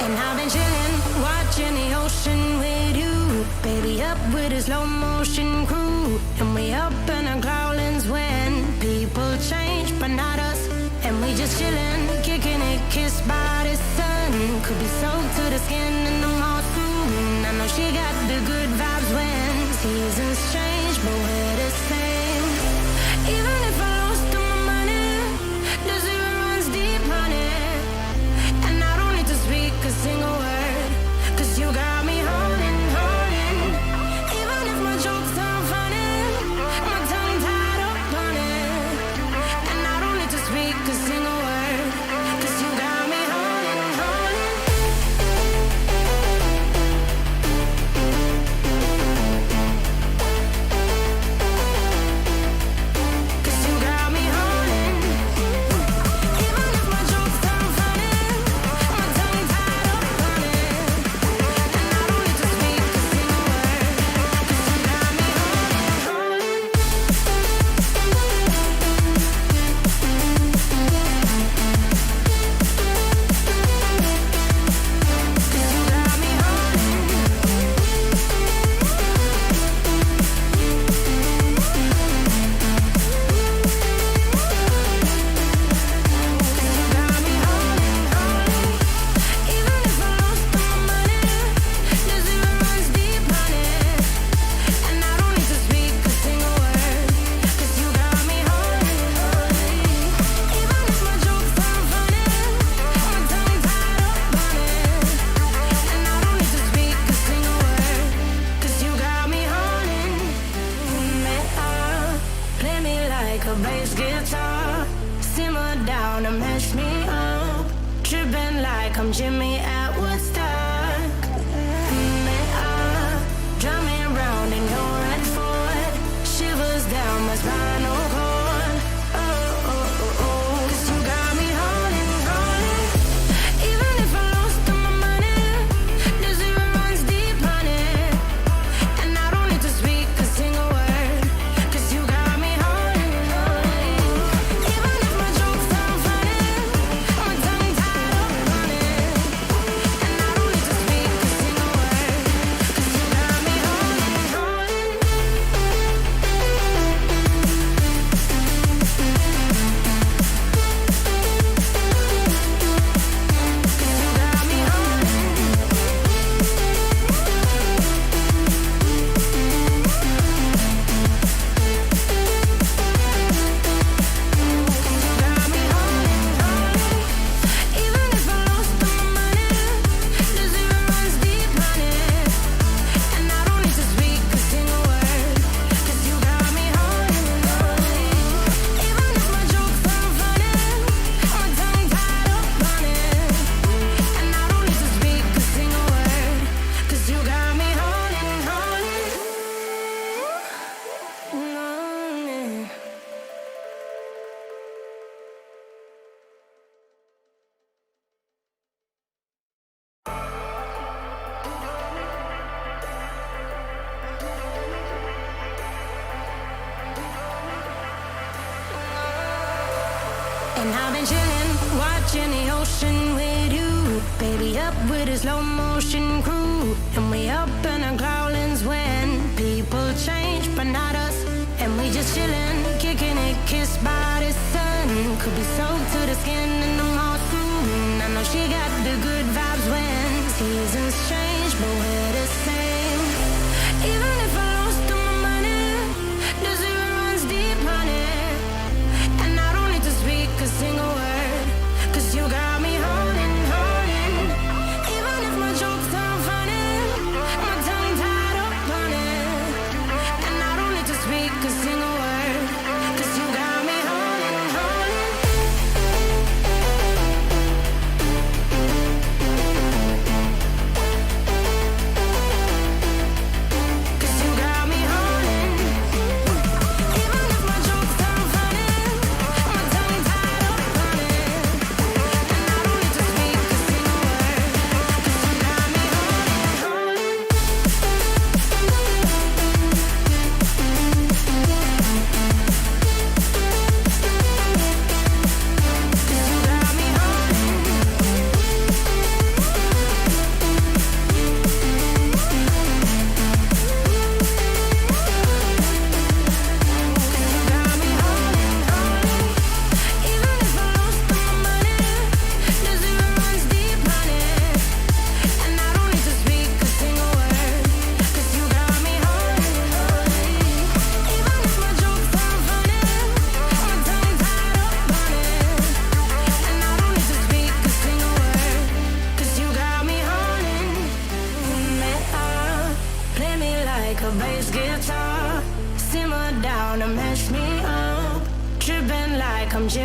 And I've been chilling, watching the ocean with you. Baby, up with a slow motion crew. And we up in our growlings when people change, but not us. And we just chilling, kicking it, kissed by the sun. Could be soaked to the skin in the mall soon. I know she got the good vibes when seasons change, but we're the same. Even if I lost all my money, the zero runs deep, honey. And I don't need to speak a single word, 'cause you got me holding, holding. Even if my jokes sound funny, my tongue tied up on it. And I don't need to speak a single word, 'cause you got me holding, holding. 'Cause you got me holding. Even if my jokes sound funny, my tongue tied up on it. And I don't need to speak a single word, 'cause you got me holding, holding. 'Cause you got me holding. 'Cause you got me holding, holding. Even if I lost all my money, the zero runs deep, honey. And I don't need to speak a single word, 'cause you got me holding, holding. Even if my jokes sound funny, my tongue tied up on it. And I don't need to speak a single word, 'cause you got me holding me up. Play me like a bass guitar, simmer down and mash me up. Tripping like I'm Jimmy at Woodstock. Me up, drum me round in your red Ford, shivers down my spinal cord. Oh, oh, oh, oh. 'Cause you got me holding, holding. Even if I lost all my money, the zero runs deep, honey. And I don't need to speak a single word, 'cause you got me holding, holding. Even if my jokes sound funny, my tongue tied up on it. And I don't need to speak a single word, 'cause you got me holding, holding. 'Cause you got me holding, holding. Even if I lost all my money, the zero runs deep, honey. And I don't need to speak a single word, 'cause you got me holding, holding. Even if my jokes sound funny, my tongue tied up on it. And I don't need to speak a single word, 'cause you got me holding, holding. No, And I've been chilling, watching the ocean with you. Baby, up with a slow motion crew. And we up in our growlings when people change, but not us. And we just chilling, kicking it, kissed by the sun. Could be soaked to the skin in the mall soon. I know she got the good vibes when seasons change, but we're the same. Even if I lost all my money, the zero runs deep, honey. And I don't need to speak a single word, 'cause you got me holding, holding. Even if my jokes sound funny, my tongue tied up on it. And I don't need to speak a single word, 'cause you got me holding, holding.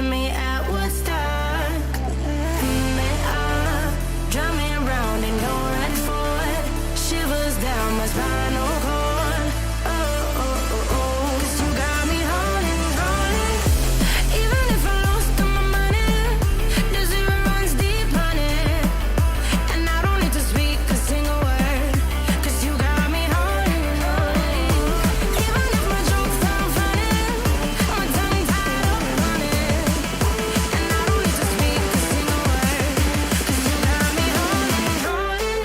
meeting me at Woodstock. Drive me around in your red Ford. Shivers down my spinal cord. Oh, oh, oh, oh. 'Cause you got me holding, holding. Even if I lost all my money, the zero runs deep, honey. And I don't need to speak a single word. 'Cause you got me holding, holding. Even if my jokes sound funny, my tongue tied up on it. And I don't need to speak a single word. 'Cause you got me holding, holding.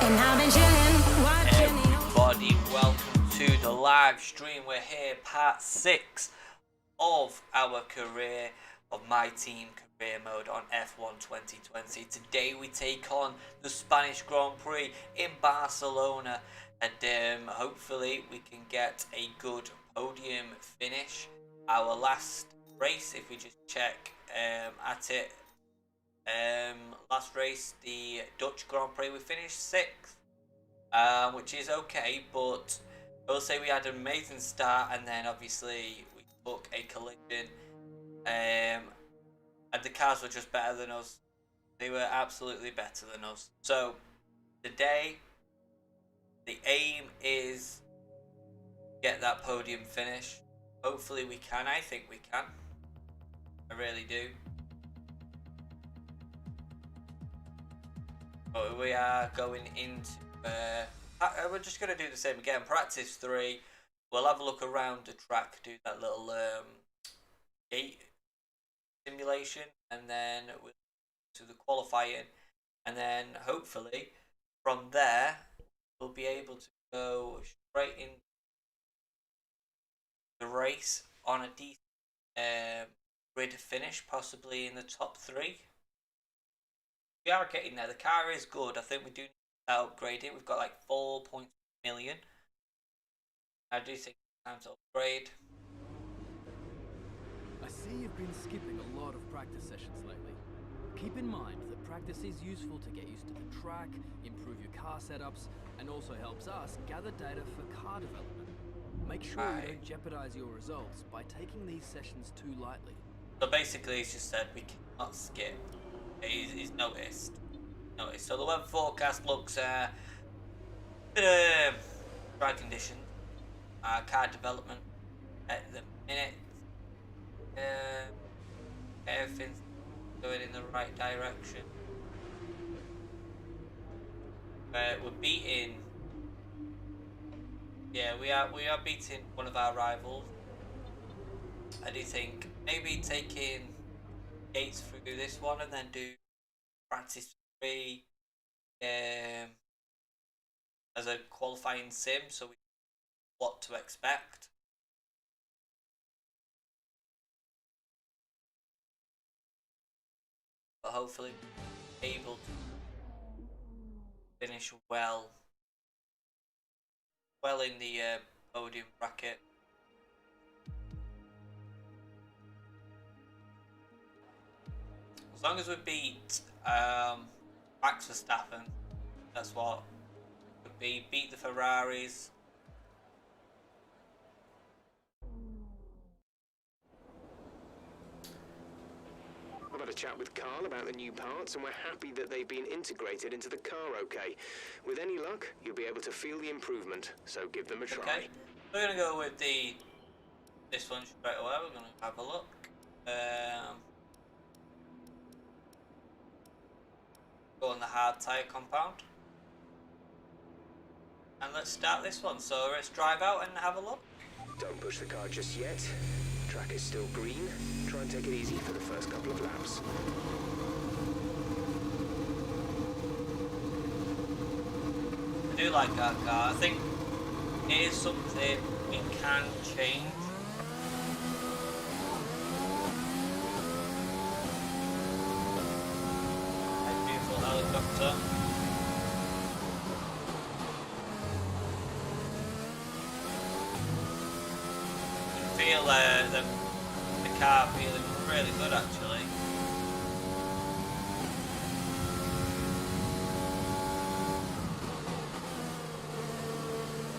And I've been chilling, watching the Everybody, welcome to the live stream. We're here, part 6 of our career, of my team career mode on F1 2020. Today we take on the Spanish Grand Prix in Barcelona, and hopefully we can get a good podium finish. Our last race, if we just check at it, last race, the Dutch Grand Prix, we finished 6th, which is okay, but I will say we had an amazing start, and then obviously we took a collision, and the cars were just better than us. They were absolutely better than us. So today the aim is get that podium finish. Hopefully we can. I think we can. I really do. But we are going into we're just going to do the same again. Practice 3. We'll have a look around the track, do that little gate simulation, and then we'll to the qualifying, and then hopefully from there we'll be able to go straight in the race on a decent grid finish, possibly in the top 3. We are getting there. The car is good. I think we do need to upgrade it. We've got like 4.2 million. I do think it's time to upgrade. I see you've been skipping a lot of practice sessions lately. Keep in mind that practice is useful to get used to the track, improve your car setups, and also helps us gather data for car development. Make sure you don't jeopardize your results by taking these sessions too lightly. So basically he's just said we cannot skip. He's noticed. So the weather forecast looks bit of dry conditions. Car development at the minute. Everything's going in the right direction. We're beating. Yeah, we are beating one of our rivals. I do think maybe taking gates through this one and then do practice 3 as a qualifying sim, so we know what to expect. But hopefully able to finish well in the podium bracket. As long as we beat Max Verstappen, that's what would be. Beat the Ferraris. I've had a chat with Carl about the new parts, and we're happy that they've been integrated into the car okay. With any luck, you'll be able to feel the improvement, so give them a try. Okay. We're gonna go with this one straight away. We're gonna have a look. Go on the hard tyre compound. And let's start this one. So let's drive out and have a look. Don't push the car just yet. Track is still green. Try and take it easy for the first couple of laps. I do like our car. I think it is something we can change. A beautiful helicopter. Feel the car feeling really good actually.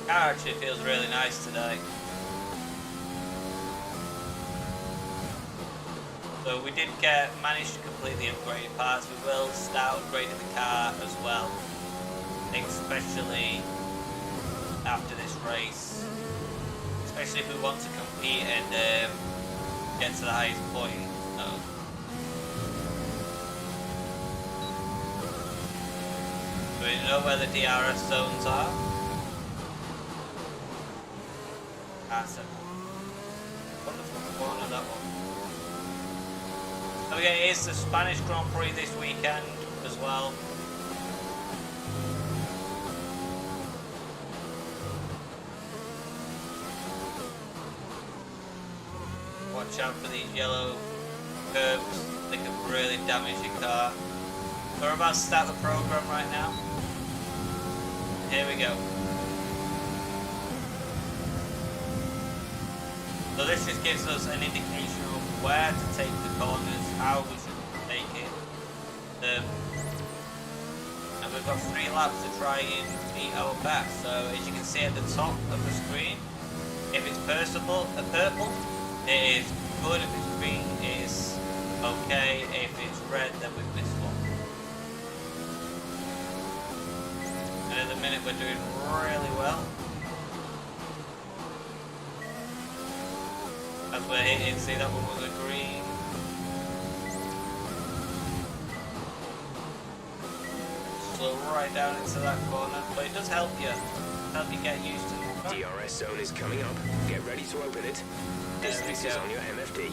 The car actually feels really nice today. So we did manage to complete the upgraded parts. We will start upgrading the car as well. I think especially after this race. Especially if we want to compete and get to the highest point. So we know where the DRS zones are. That's a wonderful corner, that one. So yeah, it is the Spanish Grand Prix this weekend as well. Watch out for these yellow curbs, they can really damage your car. We're about to start the program right now. Here we go. So this just gives us an indication of where to take the corners, how we should take it. And we've got 3 laps to try and beat our best. So as you can see at the top of the screen, if it's purple, it is good. If it's green, it's okay. If it's red, then we've missed one. And at the minute we're doing really well. As we're hitting, see that one was a green. Slow right down into that corner, but it does help you get used to it. DRS zone is coming up. Get ready to open it. Distance is on your MFD.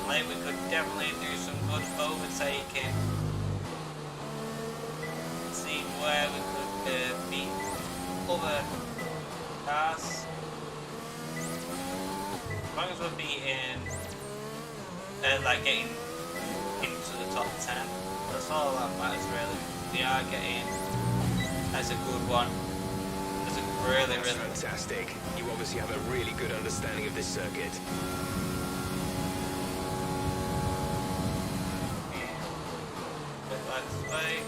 Like we could definitely do some good overtaking. See where we could beat other cars. As long as we're beating, like getting into the top 10, that's all that matters really. We are getting, that's a good one. That's a really fantastic. You obviously have a really good understanding of this circuit. Bit like this way.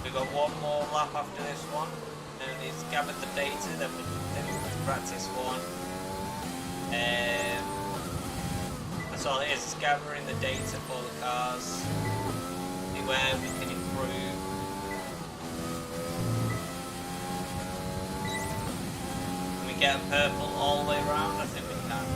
We've got one more lap after this one, and it's gathered the data, then we can practice one. That's all it is, it's gathering the data for the cars, see where we can improve. Can we get a purple all the way around? I think we can.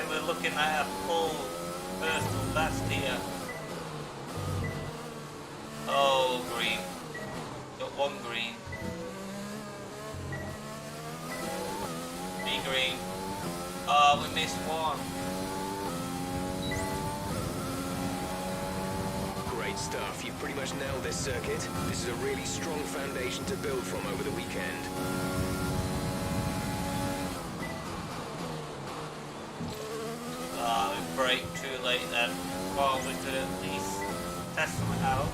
We're looking at a full personal best here. Oh, green. Got one green. 3 green. Oh, we missed one. Great stuff. You've pretty much nailed this circuit. This is a really strong foundation to build from over the weekend. We braked too late then. Well, we could at least test something out.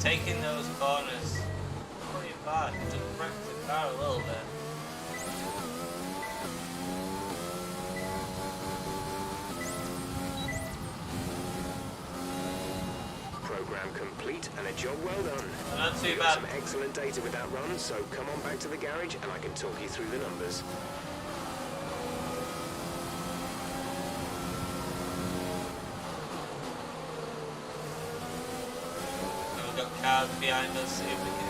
taking those corners pretty bad. It just wrecks the car a little bit. Program complete and a job well done. Not too We've got bad. some excellent data with that run, so come on back to the garage and I can talk you through the numbers. And we've got cars behind us. See if we can.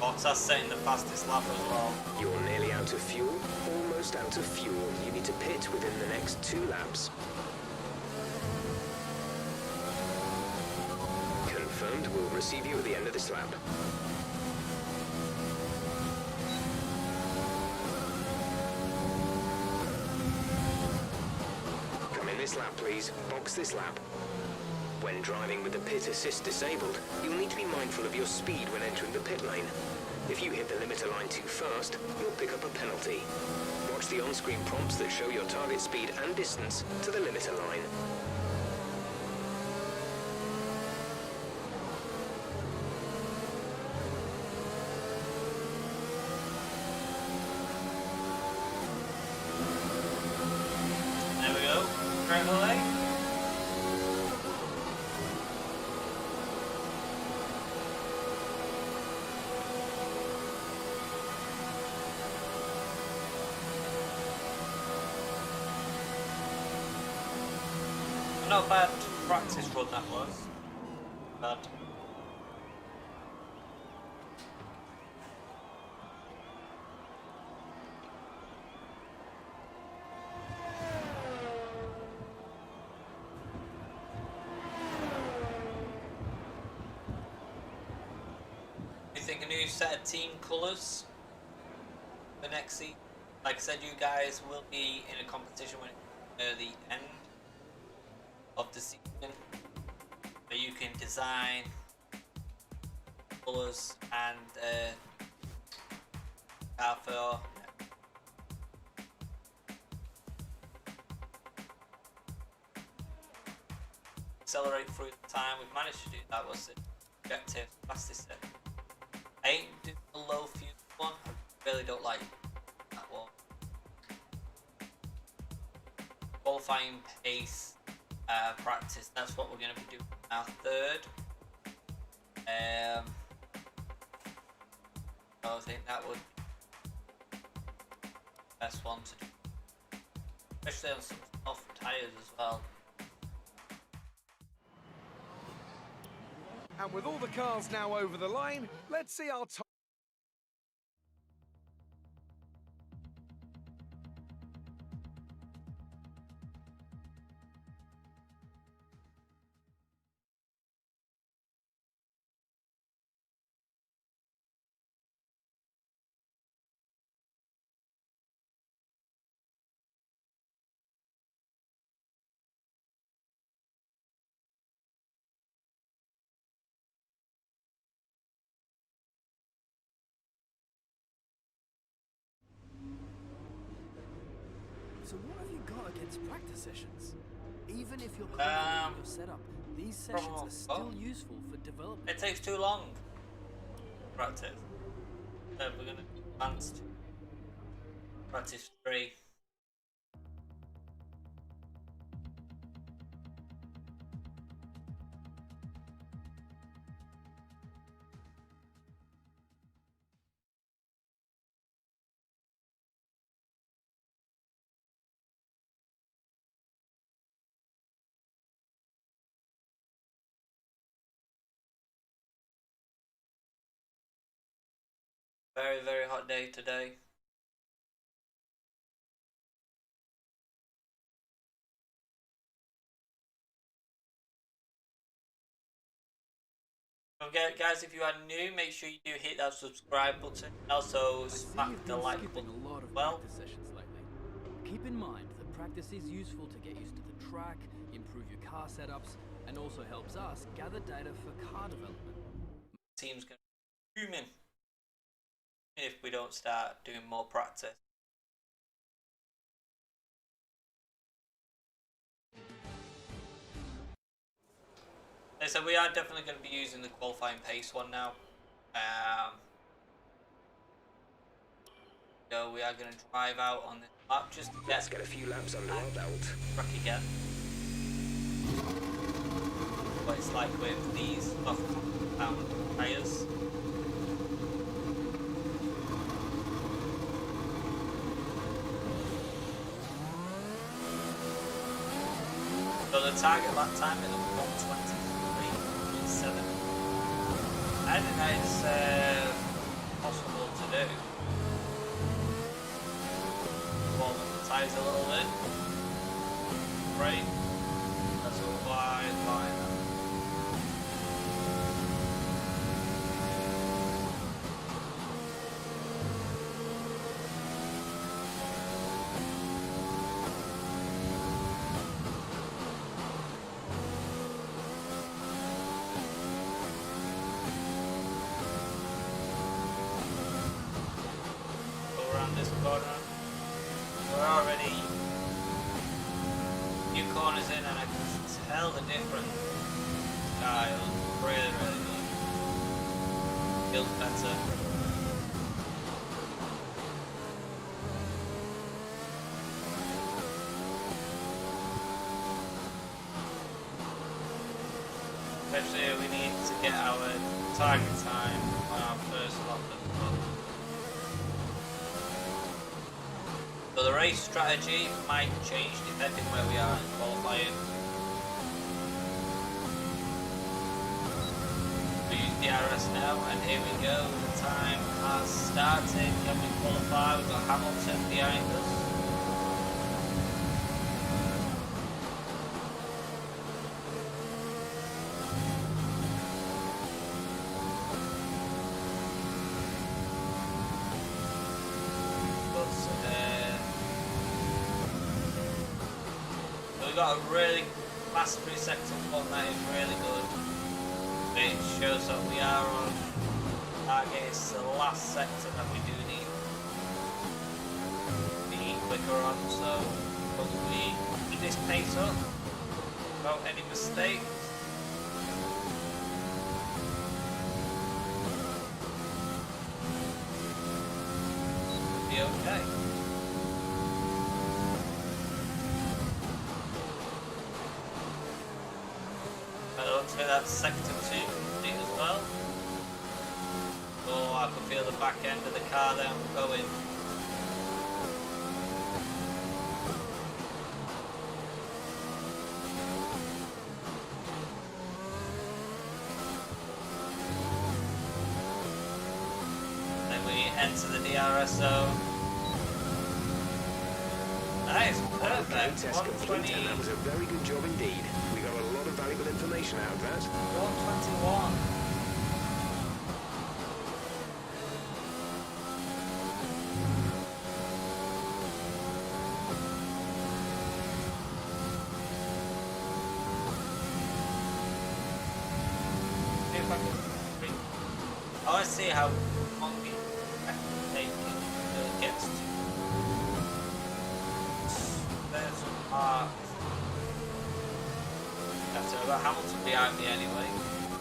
Bottas setting the fastest lap as well. You're nearly out of fuel, almost out of fuel. You need to pit within the next 2 laps. Confirmed, we'll receive you at the end of this lap. Come in this lap, please. Box this lap. When driving with the pit assist disabled, you'll need to be mindful of your speed when entering the pit lane. If you hit the limiter line too fast, you'll pick up a penalty. Watch the on-screen prompts that show your target speed and distance to the limiter line. There we go. Straight away. Not bad practice run that was. Bad. You think a new set of team colours for next season? Like I said, you guys will be in a competition when near the end of the season, where you can design colours and car for accelerate through the time. We've managed to do that. Was the objective fastest set. I ain't doing the low fuel one. I really don't like that one. Qualifying pace. Practice, that's what we're going to be doing our third. So I think that would be the best one to do, especially on some soft tyres as well. And with all the cars now over the line, let's see our top. So what have you got against practice sessions? Even if you're confident in your setup, these sessions are still useful for development. It takes too long. Practice. So we're going to advance to practice 3. Very, very hot day today. Okay, guys, if you are new, make sure you do hit that subscribe button. Also, I see smack you've the been like skipping button a lot of as well. practice sessions lately. Keep in mind that practice is useful to get used to the track, improve your car setups, and also helps us gather data for car development. Team's going to be booming if we don't start doing more practice. So we are definitely going to be using the qualifying pace one now. So we are going to drive out on this lap just to Let's get a few laps under our belt. track again. What it's like with these off-compound tyres. So the target lap time is 1:23.7. I think that is possible to do. Warm up the tyres a little bit. Brake. That's a wide line. This corner, we're already few corners in, and I can tell the difference. Style, really good. Feels better. Especially we need to get our target time on our first lap of the book. So the race strategy might change depending where we are in qualifying. We use DRS now, and here we go. The time has started. Can we qualify? We've got Hamilton behind us. We've got a really fast through sector 1 that is really good. It shows that we are on target. It's the last sector that we do need to be quicker on, so hopefully keep this pace up without any mistakes. Be okay. So that's sector 2 complete as well. Oh, I can feel the back end of the car then going. Then we enter the DRS zone. That is perfect. Test complete, and that was a very good job indeed. We got a lot of valuable information out of that. 121. I want to see how long it gets to. There's some marks. So I've got Hamilton behind me anyway.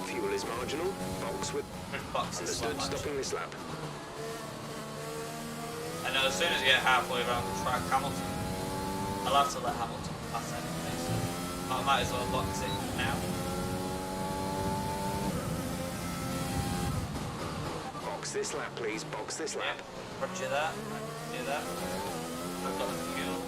Fuel is marginal. Box with Boxes. understood. Stopping this lap. I know as soon as you get halfway around the track, Hamilton, I'll have to let Hamilton pass anyway, so I might as well box it now. Box this lap, please. Box this lap. Roger that. I can do that. I've got the fuel.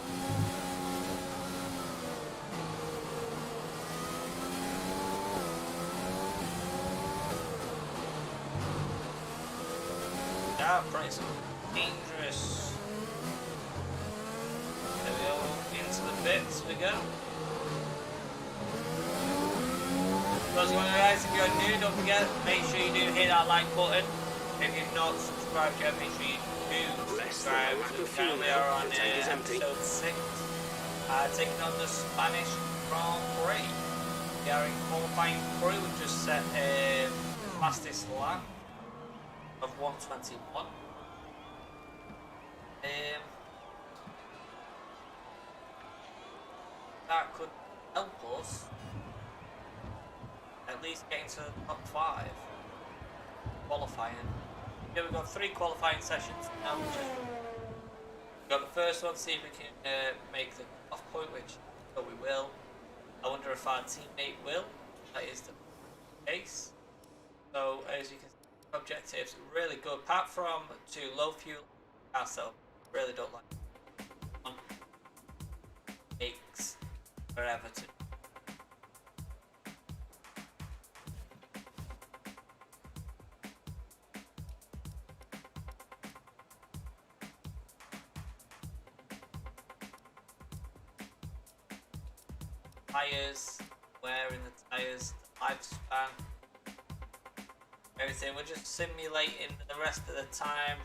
Yeah, pretty dangerous. There we go. Into the pits we go. Those guys, if you're new, don't forget, make sure you do hit that like button. If you've not subscribed yet, make sure you do subscribe to the channel. We are on episode 6, taking on the Spanish Grand Prix. We are in qualifying 3. We've just set a fastest lap of 1:21. That could help us at least get into the top 5 qualifying. Yeah, we've got 3 qualifying sessions now. We've got the first one, see if we can make the off point, which we will. I wonder if our teammate will. That is the case. So as you can see, objectives really good. Apart from 2 low fuel cars, so really don't like. One takes forever to. Tires, wearing the tires, the lifespan, everything. We're just simulating the rest of the time.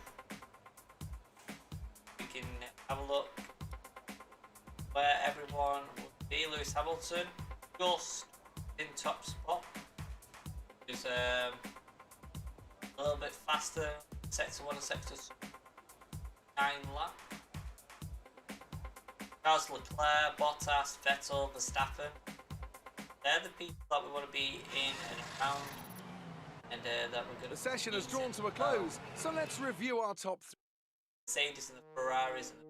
We can have a look where everyone would be. Lewis Hamilton just in top spot. He's a little bit faster, sector 1 and sector 9 lap. Charles Leclerc, Bottas, Vettel, Verstappen. They're the people that we want to be in and around, and that we're going to. The session has drawn to a close, so let's review our top 3. Mercedes and the Ferraris, and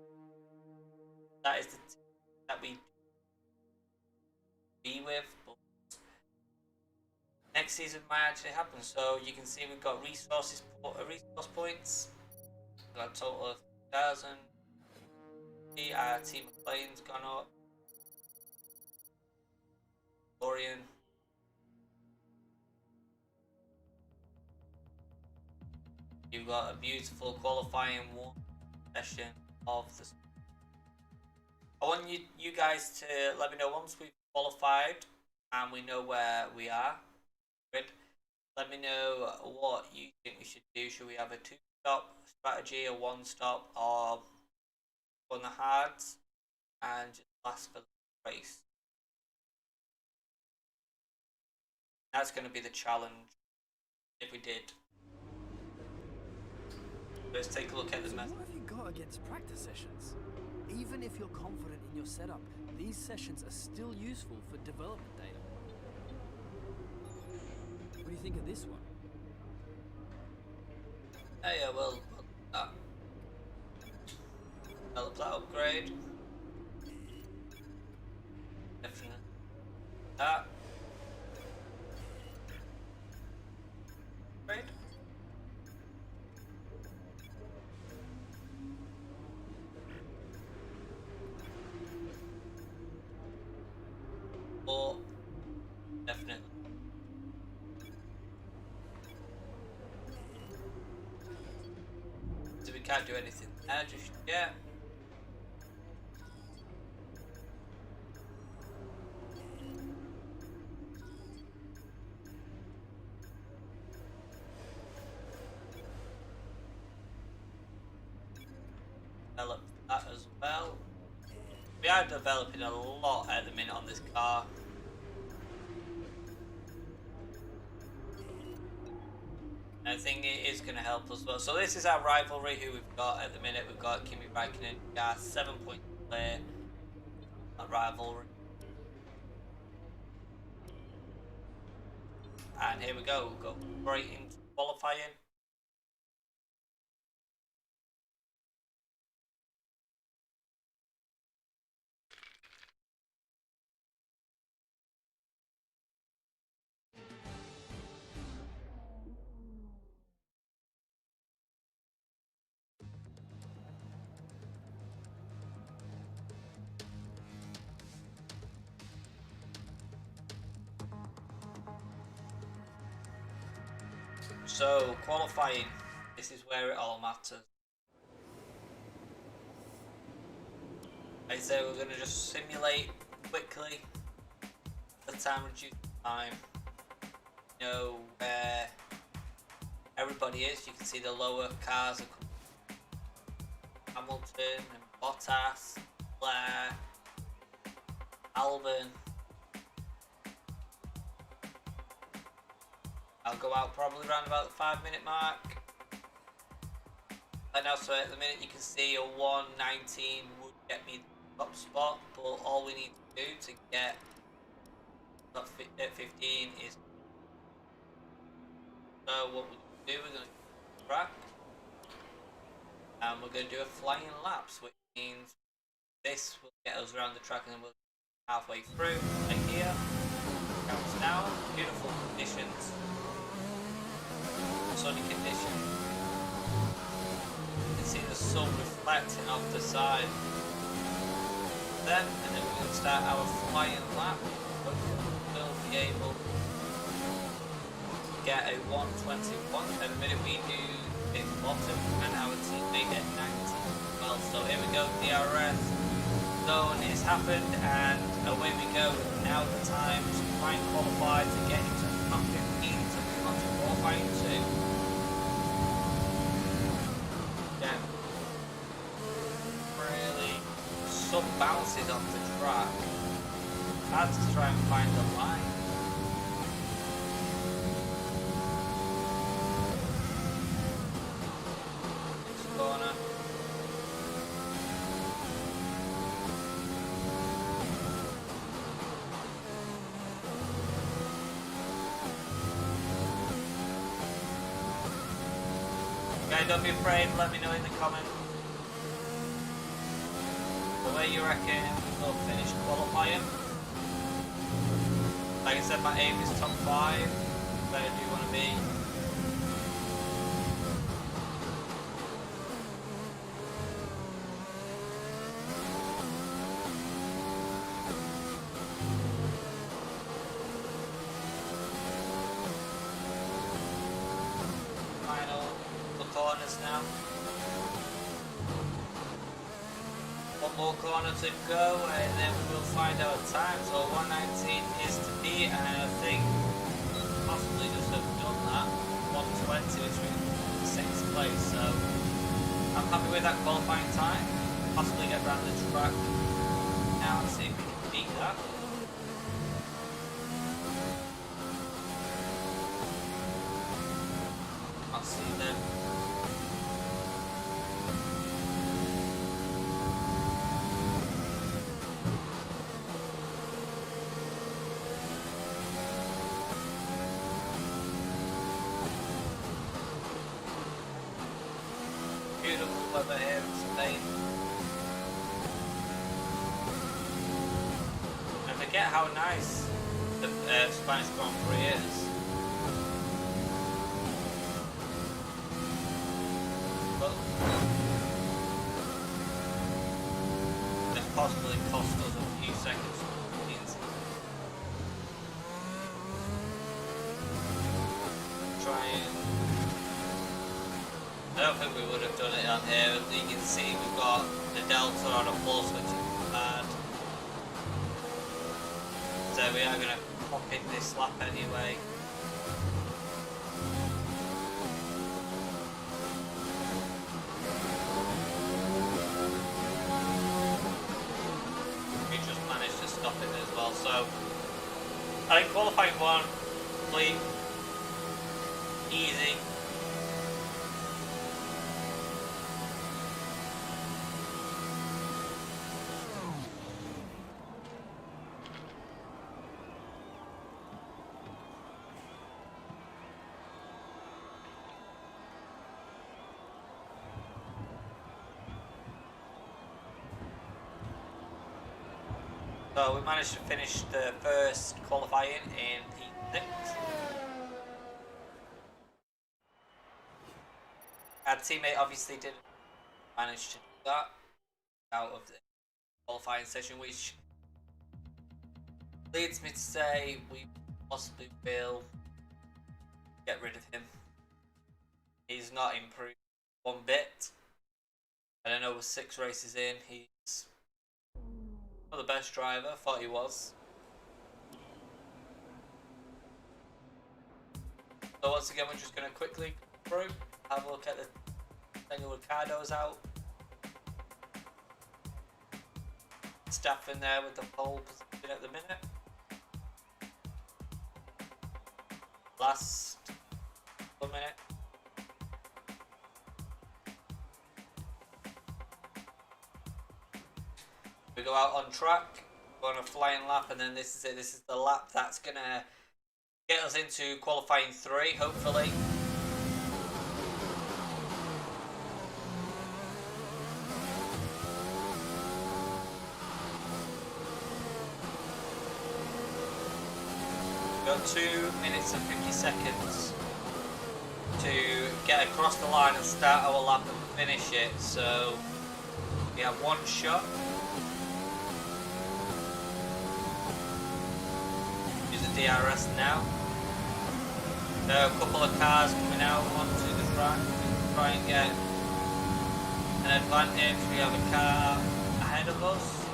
that is the team that we be with. But next season might actually happen. So you can see we've got resource points. We've got a total of 1,000. Our team of planes gone up. Dorian. You've got a beautiful qualifying 1 session of the. I want you guys to let me know once we've qualified and we know where we are. Let me know what you think we should do. Should we have a 2-stop strategy, a 1-stop, or on the hards and just last for the race? That's going to be the challenge if we did. Let's take a look at this method. What have you got against practice sessions? Even if you're confident in your setup, these sessions are still useful for development data. What do you think of this one? Oh yeah, well, develop that upgrade. Definitely that. Upgrade. Or definitely. So we can't do anything there just yet. Develop that as well. We are developing a lot at the minute on this car. I think it is going to help us well. So this is our rivalry who we've got at the minute. We've got Kimi Raikkonen, gas 7 point clear. That rivalry. And here we go. We'll go straight into qualifying. So qualifying, this is where it all matters. Like I say, we're going to just simulate quickly the time reduced time. You know where everybody is. You can see the lower cars are coming. Hamilton and Bottas, Blair, Albon, I'll go out probably around about the 5-minute mark. And now, so at the minute you can see a 1:19 would get me the top spot, but all we need to do to get top 15 is. So what we're going to do, we're going to track, and we're going to do a flying laps, which means this will get us around the track, and then we'll be halfway through. Like here, counts down, beautiful conditions, sunny conditions. You can see the sun reflecting off the side. Then, and then we're going to start our flying lap. We'll be able to get a 1:21. At the minute we do in bottom, and our teammate at 90. Well, so here we go. DRS zone is happened, and away we go. Now the time to try and qualify to get into the top 15 to move on to qualifying 2. Yeah, really some bounces off the track. Had to try and find the line. Next corner. Okay, don't be afraid, let me know in the comments the way you reckon we'll finish qualifying. Like I said, my aim is top 5, where I do want to be. Corners now. One more corner to go, and then we will find our time. So 1:19 is to be, and I think possibly just have done that. 1:20, which means 6th place. So I'm happy with that qualifying time. Possibly get around the track now and see if we can beat that. I'll see them. Beautiful weather here in Spain. I forget how nice the Spanish Grand Prix is. But this possibly cost us a few seconds. Try and I don't think we would have done it on here. As you can see, we've got the Delta on a pulse, which is bad. So we are going to pop in this lap anyway. We just managed to stop it as well. So I think qualifying 1, complete, easy. So we managed to finish the first qualifying in P6. Our teammate obviously didn't manage to do that out of the qualifying session, which leads me to say we possibly will get rid of him. He's not improved one bit. I don't know, we're 6 races in, he's not the best driver, thought he was. So once again, we're just going to quickly go through, have a look at the Daniel Ricciardo's out. Staff in there with the pole position at the minute. Last a minute. We go out on track, go on a flying lap, and then this is it. This is the lap that's gonna get us into qualifying 3, hopefully. We've got 2 minutes and 50 seconds to get across the line and start our lap and finish it. So we have one shot. Use the DRS now. So a couple of cars coming out onto the track to try and get an advantage. We have a car ahead of us.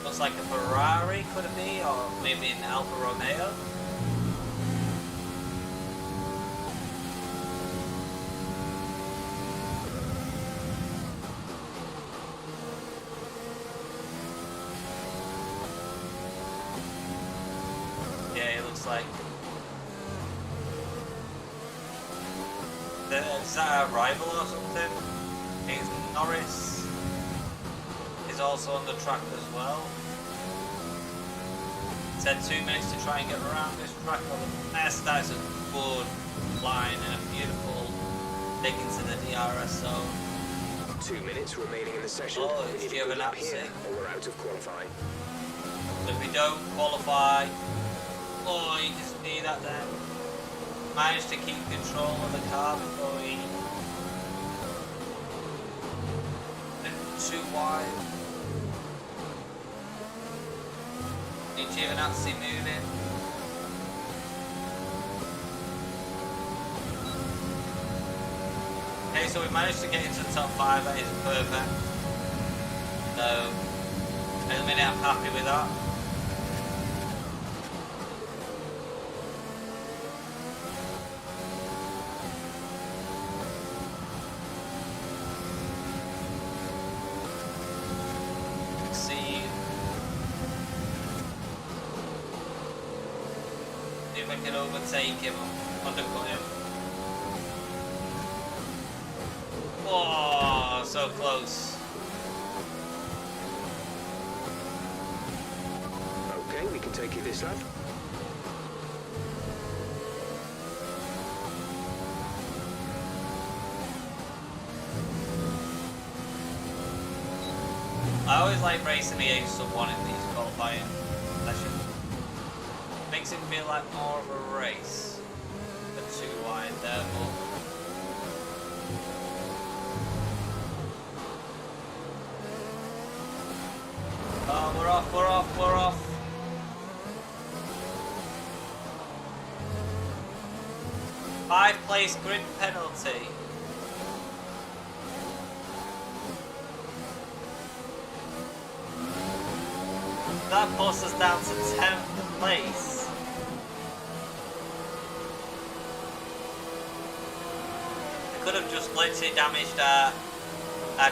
Looks like a Ferrari, could it be? Or maybe an Alfa Romeo. Yeah, it looks like. Is that a rival or something? I think Norris is also on the track as well. It said 2 minutes to try and get around this track. That is a good line and a beautiful dig into the DRS zone. 2 minutes remaining in the session. Oh, We it's need a good lap Giovinazzi. here, or we're out of qualifying. If we don't qualify, oh, you can see that then. Managed to keep control of the car before he went too wide. Giovinazzi moving. Okay, so we managed to get into the top 5, that is perfect. So, at the minute I'm happy with that. If I can overtake him, undercut him. Oh, so close. Okay, we can take you this lap. I always like racing against someone in these qualifying sessions. Makes it feel like more of a race. But too wide there, but oh, we're off, we're off, we're off. Five place grid penalty. That puts us down to 10th place. We could have just literally damaged our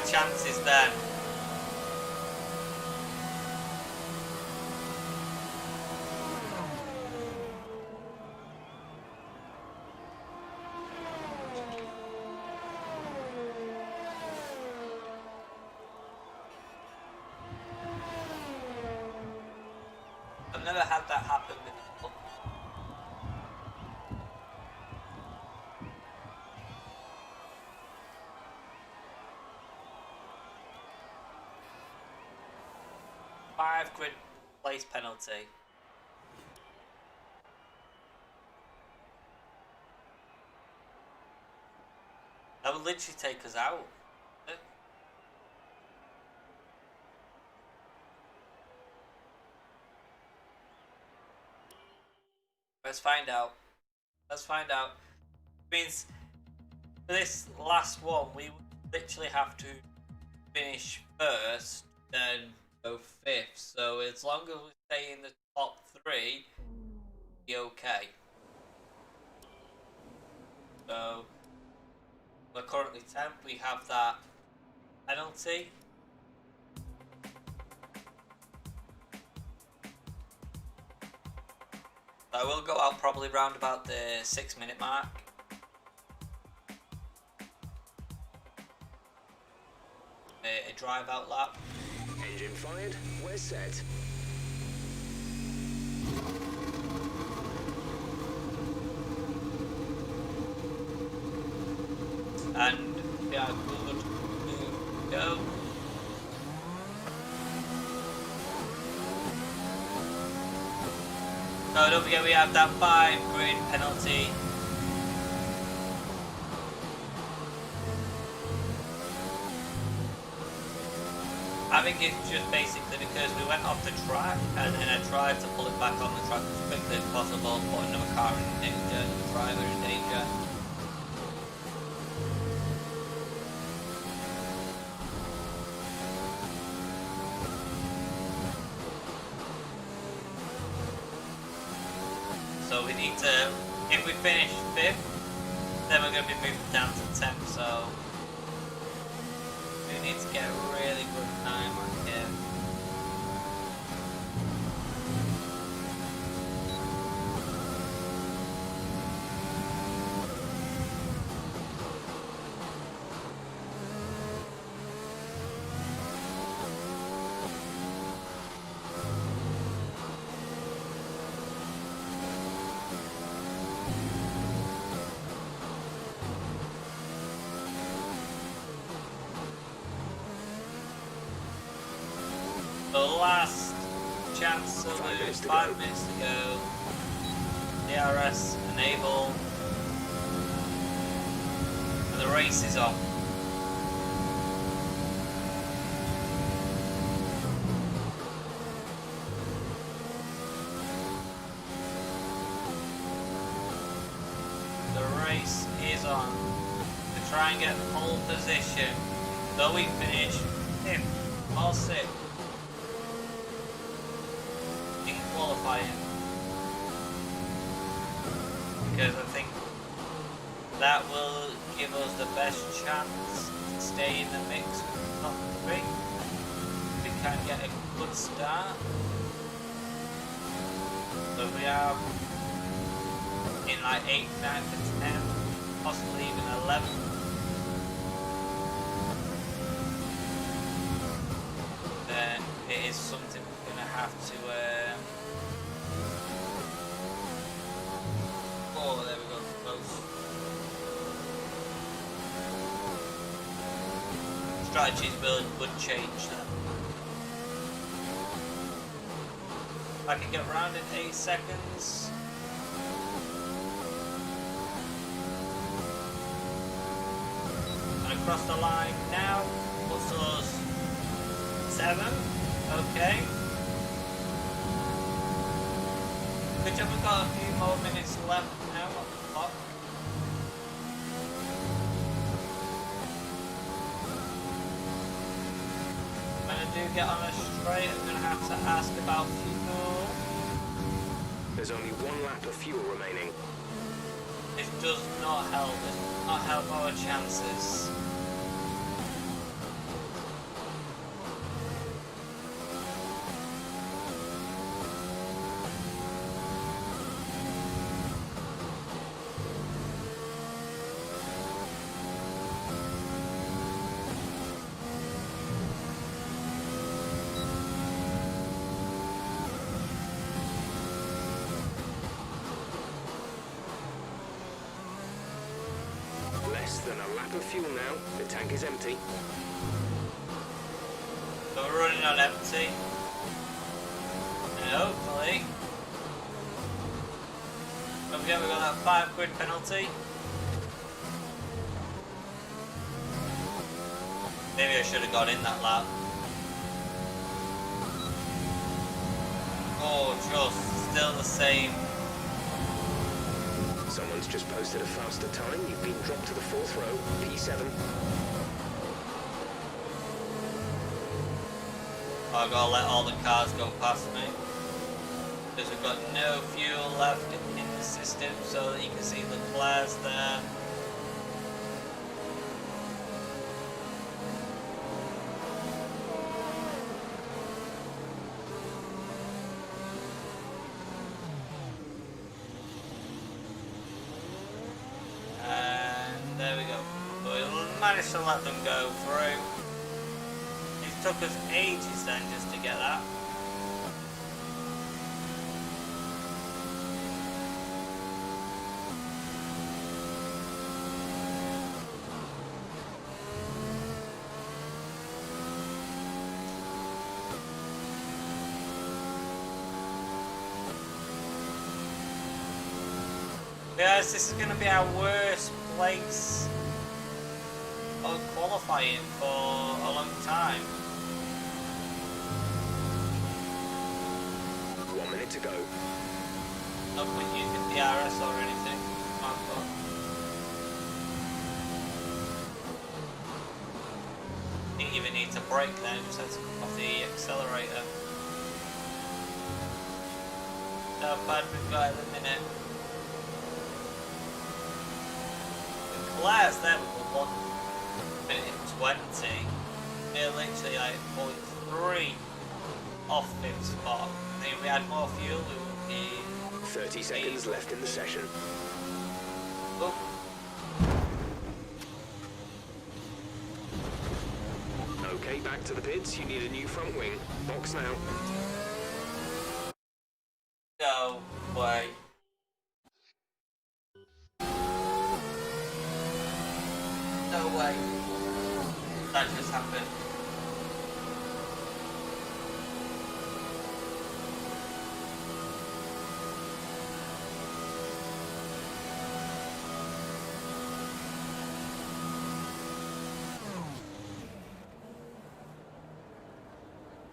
chances then. I've never had that happen before. Five grid place penalty. That would literally take us out. Let's find out. Let's find out. Means for this last one, we would literally have to finish first, then go fifth. So as long as we stay in the top 3, be okay. So we're currently 10th. We have that penalty. I will go out probably round about the 6-minute mark. A drive out lap. Engine fired, we're set. And we are good to go. So don't forget we have that 5-grid penalty. I think it's just basically because we went off the track and then I tried to pull it back on the track as quickly as possible, put another car in danger, the driver in danger. So we need to, if we finish 5th, then we're going to be moving down to 10th, so we need to get a really good time on here. The last chance to lose, 5 minutes to go. DRS enable. And the race is on. The race is on. To try and get pole position. Though we finish 5th or 6th. Qualifying, because I think that will give us the best chance to stay in the mix with top 3. We can get a good start. So we are in like 8th, 9th and 10th, possibly even 11th. Then it is something we're going to have to oh, there we go, close. Strategies would change then. I can get around in 8 seconds. And across the line now, puts us 7. Okay. Good job, we've got a few more minutes left now on the clock. When I do get on a straight, I'm going to have to ask about fuel. There's only 1 lap of fuel remaining. It does not help. It does not help our chances. Less than a lap of fuel now. The tank is empty. So we're running on empty. And hopefully, don't forget we've got that 5-grid penalty. Maybe I should have got in that lap. Oh, just still the same. Someone's just posted a faster time. You've been dropped to the 4th row, P7. I've got to let all the cars go past me. Because we've got no fuel left in the system, so that you can see the flares there. managed to let them go through. It took us ages then just to get that. Guys, this is going to be our worst place on qualifying for a long time. 1 minute to go. Not point using DRS or anything. Didn't even need to brake then, just had to come off the accelerator. How bad we've got at the minute. Class there with 1 minute 20. They're literally like 0.3 off 5th spot. I think if we had more fuel, we would be 30 seconds left in the session. Oh. Okay, back to the pits. You need a new front wing. Box now. No way. No way. That just happened.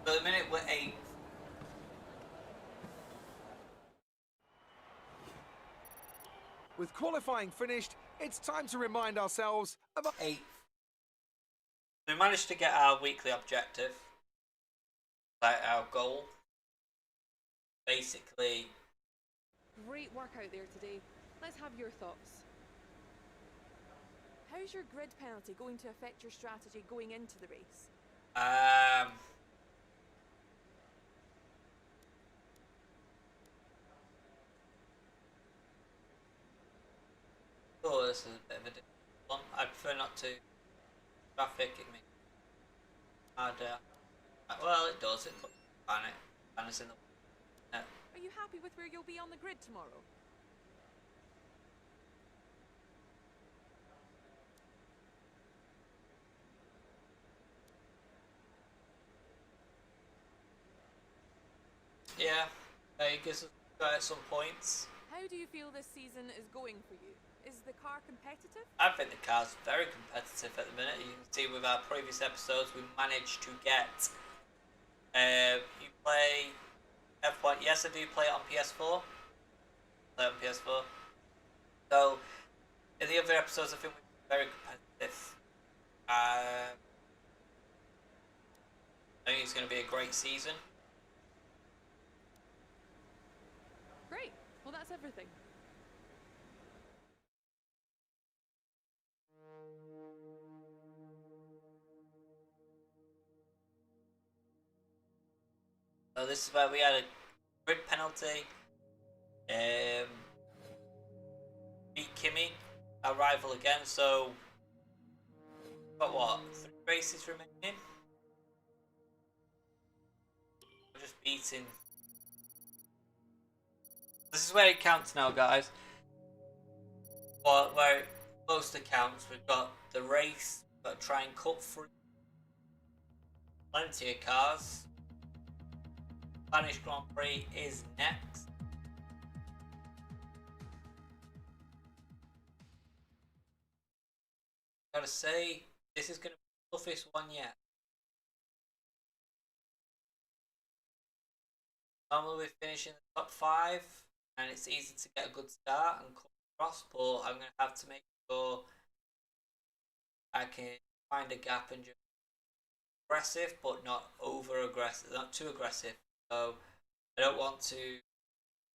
For the minute we're 8th. With qualifying finished, it's time to remind ourselves of our 8th. We managed to get our weekly objective, like our goal. Basically, Great work out there today. Let's have your thoughts. How's your grid penalty going to affect your strategy going into the race? Oh, this is a bit of a difficult one. I prefer not to. Traffic, it makes it harder. Well, it does. It puts panic. Panic's in the way. Are you happy with where you'll be on the grid tomorrow? Yeah, it gives us some points. How do you feel this season is going for you? Is the car competitive? I think the car's very competitive at the minute. You can see with our previous episodes, we managed to get. You play F1. Yes, I do play it on PS4. Play on PS4. So, in the other episodes, I think we're very competitive. I think it's going to be a great season. Great. Well, that's everything. So this is where we had a grid penalty. Beat Kimmy, our rival again. So, got what? 3 races remaining. We're just beating. This is where it counts now, guys. Well, where it mostly counts, we've got the race. We've got to try and cut through plenty of cars. Spanish Grand Prix is next. Gotta say, this is gonna be the toughest one yet. Normally we finish in the top 5, and it's easy to get a good start and come across, but I'm gonna have to make sure I can find a gap and just aggressive, but not over aggressive, not too aggressive. So I don't want to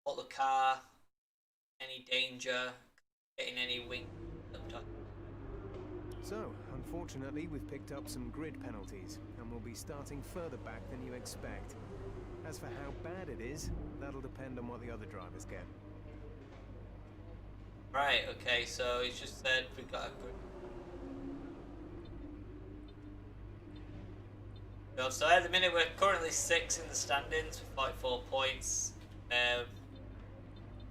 put the car in any danger, getting any wing. So, unfortunately, we've picked up some grid penalties, and we'll be starting further back than you expect. As for how bad it is, that'll depend on what the other drivers get. Right, okay, so he's just said we've got a grid. So at the minute we're currently 6th in the standings with 44 points.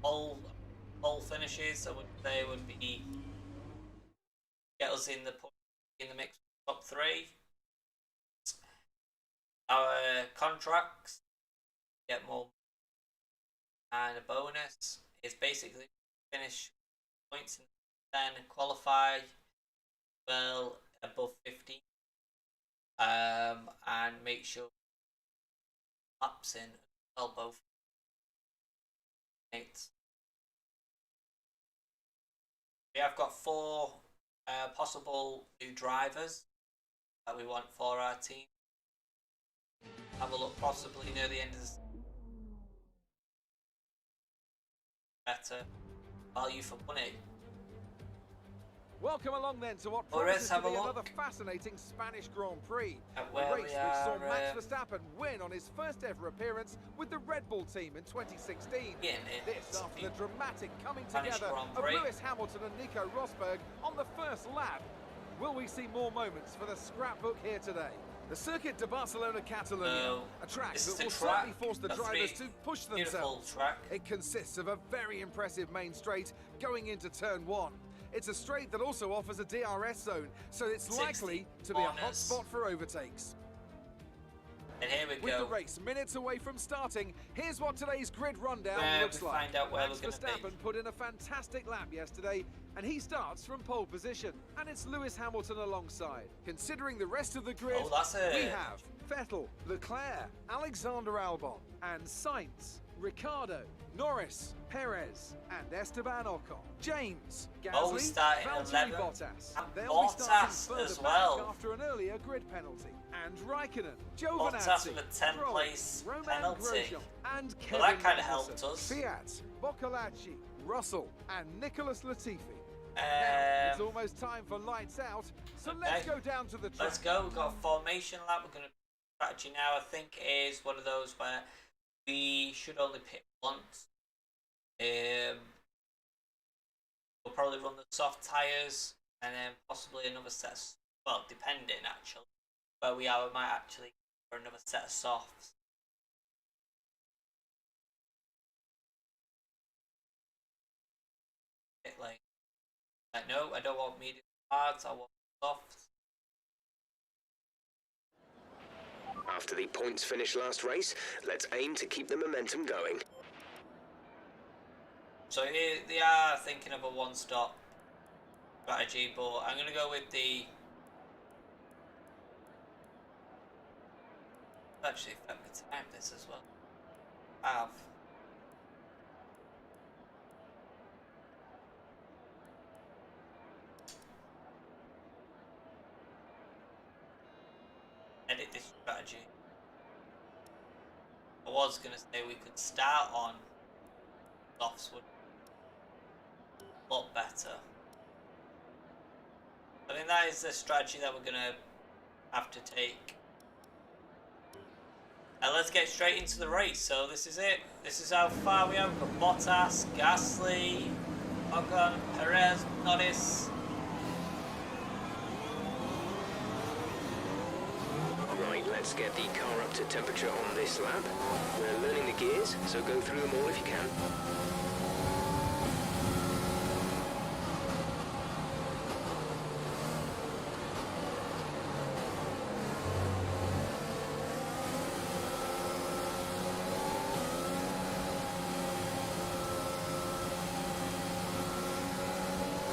All finishes I would say would be get us in the mix top 3. Our contracts get more and a bonus is basically finish points and then qualify well above 50 and make sure laps in well both mates. We have got 4 possible new drivers that we want for our team. Have a look possibly near the end of the better value for money. Welcome along then to what Well, let's promises to have a be look another fascinating Spanish Grand Prix. at A where race we which saw are. Max Verstappen win on his first ever appearance with the Red Bull team in 2016. This after the dramatic coming Spanish together Grand of Prix. Lewis Hamilton and Nico Rosberg on the first lap. Will we see more moments for the scrapbook here today? The Circuit de Barcelona Catalunya, a track this that is the will track, certainly force the the drivers three to push beautiful themselves. track. It consists of a very impressive main straight going into turn 1. It's a straight that also offers a DRS zone, so it's 60 likely to be a hot corners. spot for overtakes. And here we With go. the race minutes away from starting, here's what today's grid rundown Where looks we like. find out where Max we're gonna be. Verstappen put in a fantastic lap yesterday, and he starts from pole position. And it's Lewis Hamilton alongside. Considering the rest of the grid, Oh, that's we it. have Vettel, Leclerc, Alexander Albon, and Sainz, Ricciardo, Norris, Perez, and Esteban Ocon. James, Gasly, Oh, we start in Valtteri 11th. Bottas. And They'll be starting Bottas further as back well. after an earlier grid penalty. And Raikkonen, Bottas Giovinazzi, with a 10th Stroll, place Roman penalty. Grosjean, and Well, Kevin that kinda Magnussen. helped us. Fiat, Boccolacci, Russell, and Nicholas Latifi. Now, it's almost time for lights out, so let's go down to the track. Let's go. We've got a formation lap. We're going to strategy now. I think is one of those where we should only pick once. We'll probably run the soft tyres and then possibly another set of, well, depending actually where we are, we might actually go for another set of softs. Bit like no, I don't want medium hards, I want softs. After the points finish last race, let's aim to keep the momentum going. So here they are thinking of a one-stop strategy, but I'm going to go with the... Actually, if I could time this as well. I have. Edit this strategy. I was going to say we could start on softs would a lot better. I think that is the strategy that we're going to have to take. And let's get straight into the race. So this is it. This is how far we have. We've got Bottas, Gasly, Ocon, Perez, Norris. Right, let's get the car up to temperature on this lap. We're learning the gears, so go through them all if you can.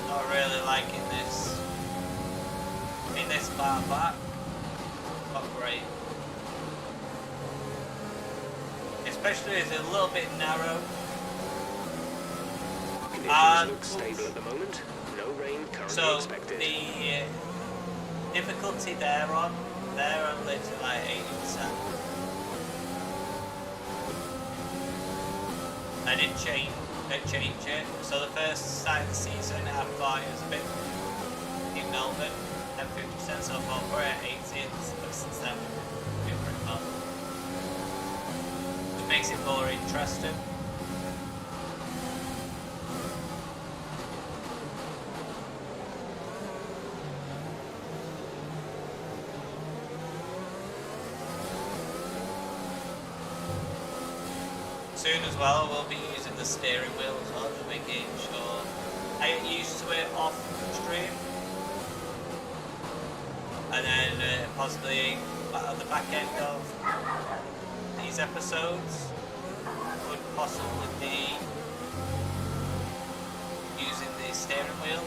Not really liking this. In this far back. Not great. Especially it's a little bit narrow. Conditions look stable at the moment. No rain currently So expected. the difficulty they're on literally like 80%. I didn't change it. So the first start of the season I thought it was a bit in Melbourne at 50%, so I thought we're at 80 since then we're doing pretty well. It makes it more interesting. soon as well, we'll be using the steering wheel as well, just making sure I get used to it off stream. And then possibly at the back end of these episodes would possibly be using the steering wheel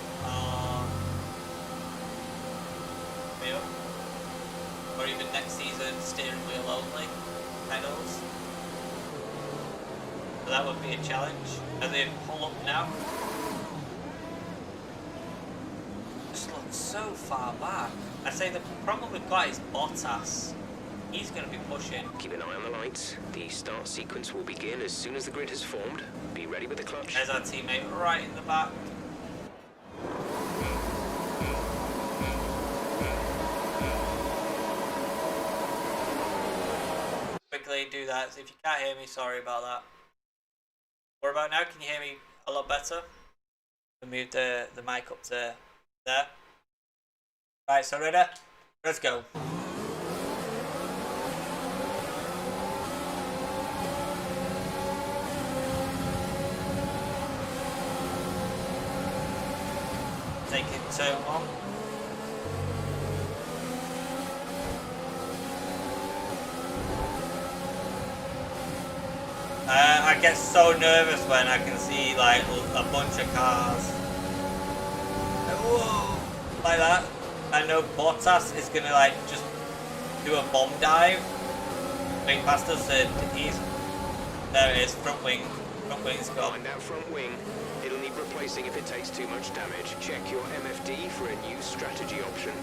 or even next season steering wheel only pedals. So that would be a challenge. As they pull up now. Just looks so far back. I say the problem we've got is Bottas. He's going to be pushing. Keep an eye on the lights. The start sequence will begin as soon as the grid has formed. Be ready with the clutch. There's our teammate right in the back. Quickly do that. So if you can't hear me, sorry about that. What about now? Can you hear me a lot better? We moved the mic up to there. Right, so ready? Let's go. Take it turn one. I get so nervous when I can see like a bunch of cars. Whoa, like that. I know Bottas is gonna like just do a bomb dive. Big past us and he's there it is, front wing. Front wing's gone. Find that front wing. It'll need replacing if it takes too much damage. Check your MFD for a new strategy option.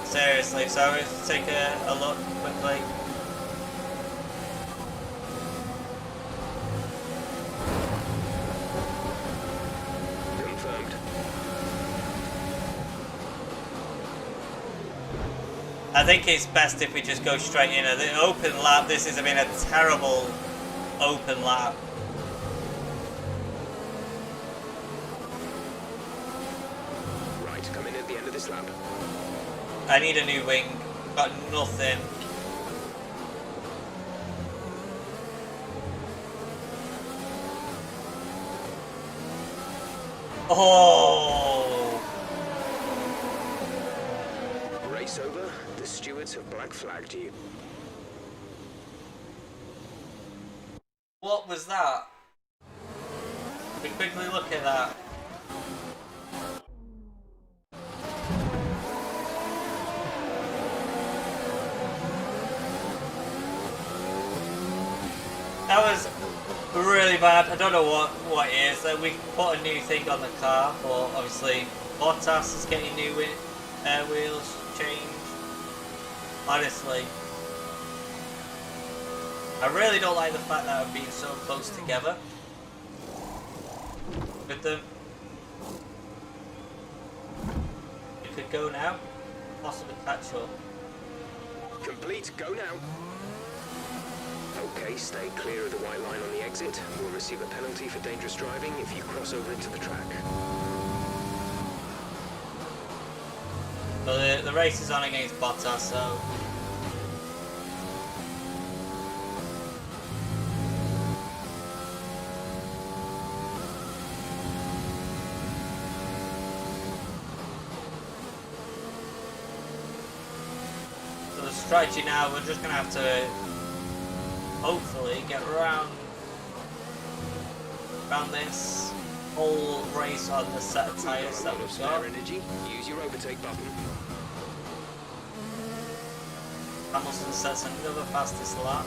Seriously, so let's take a look quickly. Confirmed. I think it's best if we just go straight in. The open lap, this has been a terrible open lap. Right, come in at the end of this lap. I need a new wing. Got nothing. Oh! Race over. The stewards have black flagged you. What was that? We quickly look at that. That was really bad. I don't know what it is. We put a new thing on the car, but obviously Bottas is getting new wheels changed. Honestly, I really don't like the fact that I've been so close together with them. We could go now, possibly catch up. Complete. Go now. Okay, stay clear of the white line on the exit. We'll receive a penalty for dangerous driving if you cross over into the track. Well, the race is on against Bottas, so... So the strategy now, we're just going to have to hopefully get around this whole race on the set of tyres that we've got. Energy. Use your overtake button. Hamilton sets another fastest lap.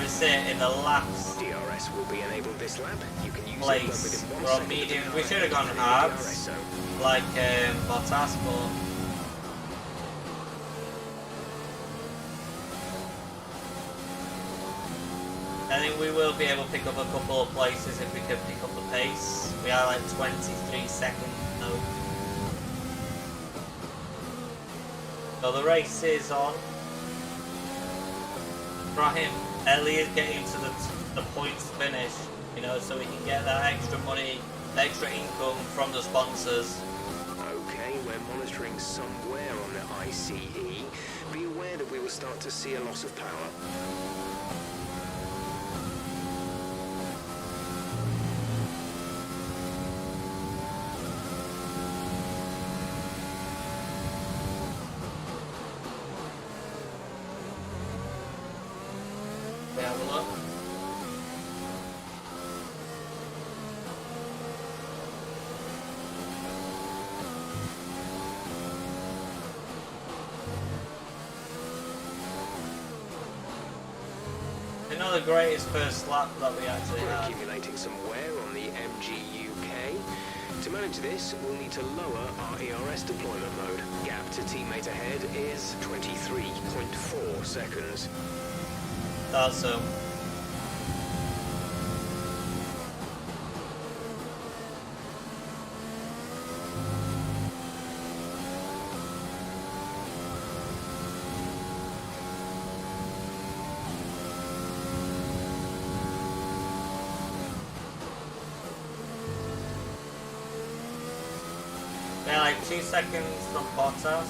to sit in the last DRS will be enabled this lap. You can use it when place. within 1 We're on second of the medium. car We should have gone entering the hards, DRS zone. like Bottas, but I think we will be able to pick up a couple of places if we can pick up the pace. We are like 23 seconds now. So the race is on. Rahim, Ellie is getting to the points finish, you know, so we can get that extra money, extra income from the sponsors. Okay, we're monitoring somewhere on the ICE. Be aware that we will start to see a loss of power. We have a look. Another greatest first lap that we actually We're had. accumulating some wear on the MGUK. To manage this, we'll need to lower our ERS deployment mode. Gap to teammate ahead is 23.4 seconds. Thought so. They're like 2 seconds from Bottas.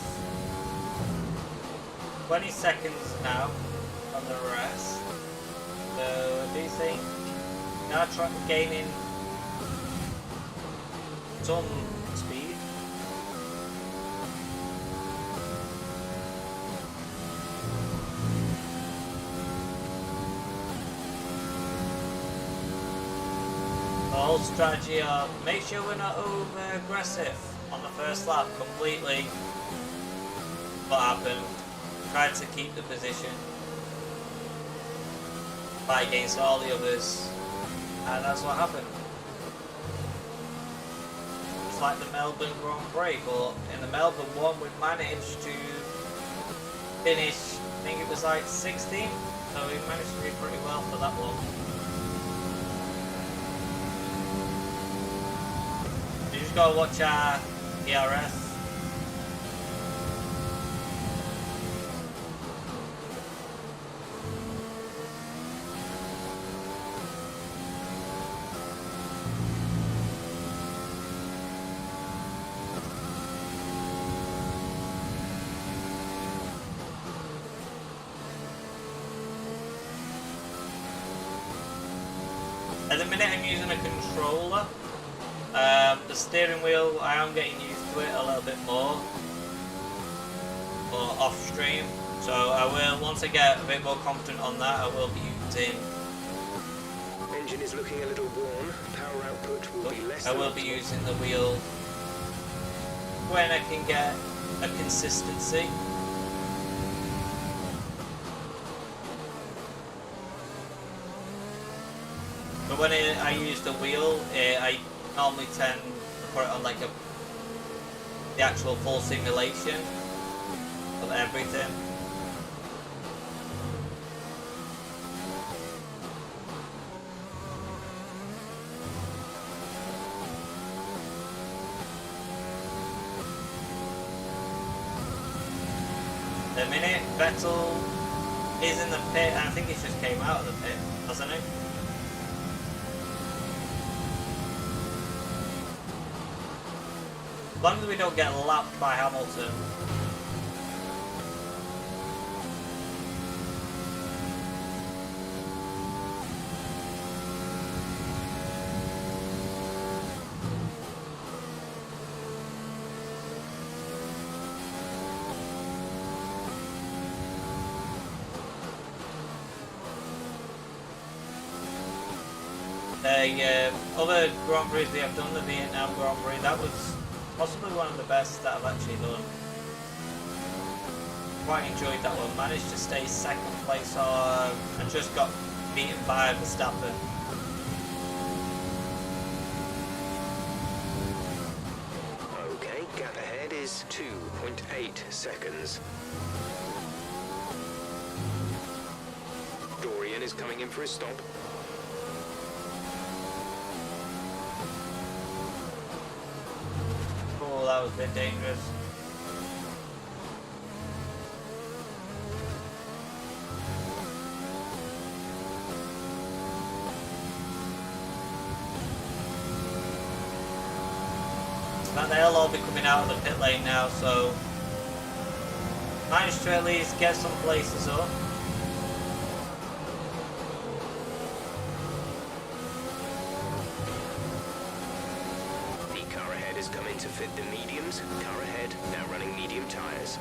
20 seconds now on the rest. So do you think now try gaining some speed? The whole strategy of make sure we're not over aggressive on the first lap completely. What happened? Tried to keep the position, fight against all the others, and that's what happened. It's like the Melbourne Grand Prix, but in the Melbourne one we managed to finish, I think it was like 16th, so we managed to do pretty well for that one. You just gotta watch our ERS. At the minute I'm using a controller. The steering wheel, I am getting used to it a little bit more off stream. So I will, once I get a bit more confident on that, I will be using, Engine is looking a little worn. Power output will be less I than will be optimal. using the wheel when I can get a consistency. But when I use the wheel, I normally tend to put it on like the actual full simulation of everything. The minute Vettel is in the pit, and I think he's just came out of the pit, hasn't he? As long as we don't get lapped by Hamilton. The other Grand Prix we have done, the Vietnam Grand Prix, that was possibly one of the best that I've actually done. quite enjoyed that one. Managed to stay second place and just got beaten by Verstappen. Okay, gap ahead is 2.8 seconds. Dorian is coming in for his stop. Oh, that was a bit dangerous. But they'll all be coming out of the pit lane now, so managed to at least get some places up. The car ahead is coming to fit the mediums. Car ahead now running medium tyres.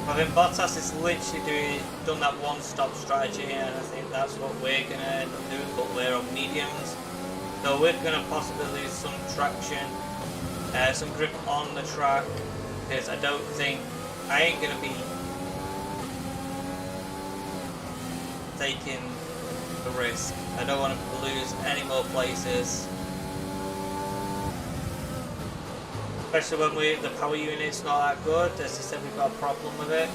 I think Bottas is literally done that one-stop strategy, and I think that's what we're going to end up doing, but we're on mediums. So we're going to possibly lose some traction, some grip on the track, because I don't think, I ain't going to be taking the risk. I don't want to lose any more places. Especially when the power unit's not that good. As I said, we've got a problem with it.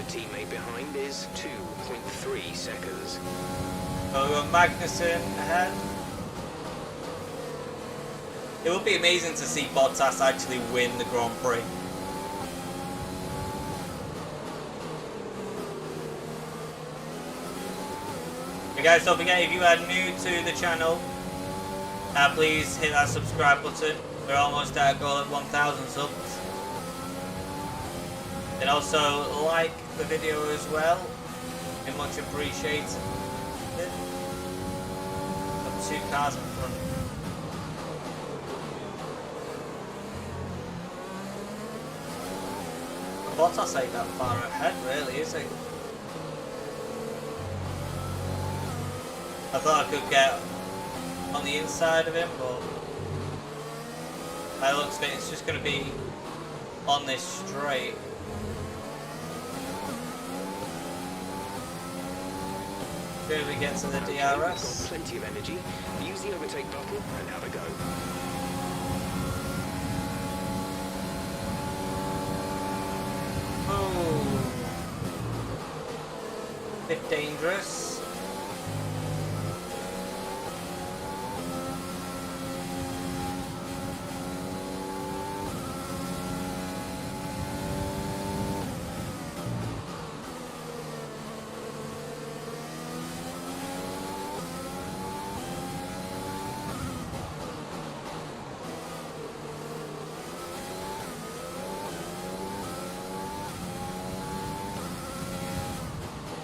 Teammate behind is 2.3 seconds. So we've got Magnussen ahead. It would be amazing to see Bottas actually win the Grand Prix. Hey guys, don't forget, if you are new to the channel, please hit that subscribe button. We're almost at a goal at 1,000 subs. And also like the video as well, and much appreciated. Got 2 cars in front. Bottas ain't that far ahead really, is he? I thought I could get on the inside of him, but by the looks of it, it's just going to be on this straight. Here we get to the DRS. We've got plenty of energy. Use the overtake button and have a go. Oh, bit dangerous.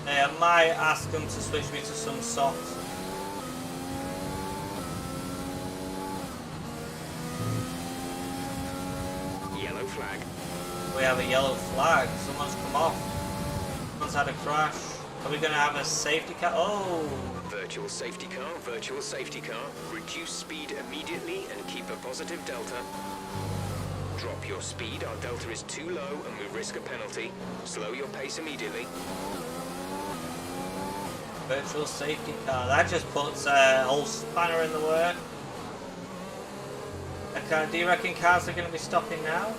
I might ask them to switch me to some soft. Yellow flag. We have a yellow flag. Someone's come off. Someone's had a crash. Are we going to have a safety car? Oh! Virtual safety car, virtual safety car. Reduce speed immediately and keep a positive delta. Drop your speed, our delta is too low and we risk a penalty. Slow your pace immediately. Virtual safety car. That just puts a whole spanner in the work. Do you reckon cars are going to be stopping now?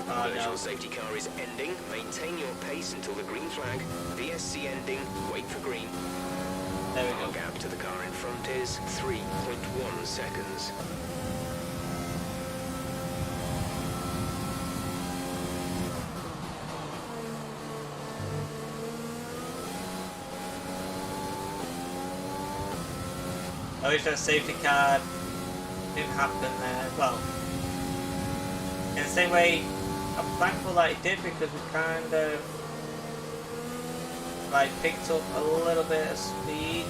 Oh, Virtual no. safety car is ending. Maintain your pace until the green flag. VSC ending. Wait for green. There we Our go. gap to the car in front is 3.1 seconds. I wish that safety car didn't happen there. Well, in the same way, I'm thankful that it did because we kind of like picked up a little bit of speed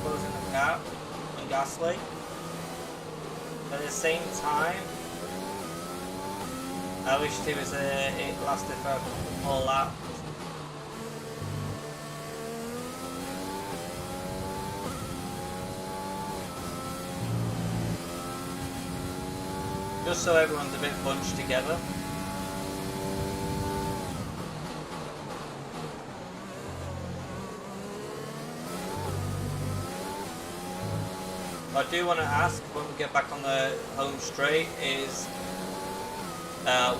closing the gap on Gasly. But at the same time, I wish it lasted for a whole lap. Just so everyone's a bit bunched together. What I do want to ask when we get back on the home straight is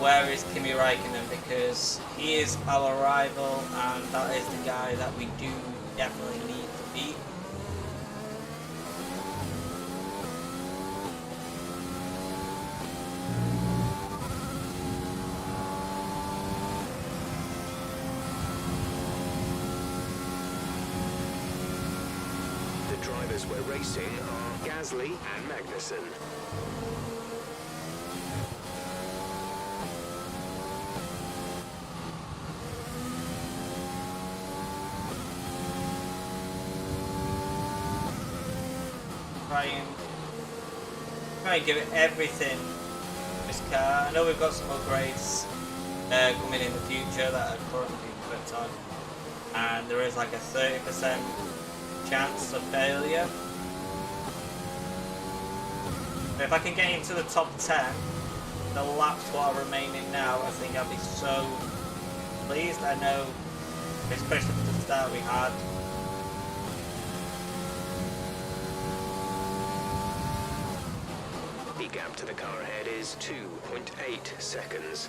where is Kimi Räikkönen, because he is our rival and that is the guy that we do definitely need to beat. The drivers we're racing are Gasly and Magnussen. Try and give it everything this car. I know we've got some upgrades coming in the future that are currently being worked on, and there is like a 30% chance of failure. But if I can get into the top 10, the laps what are remaining now, I think I'll be so pleased. I know, especially at the start we had. The gap to the car ahead is 2.8 seconds.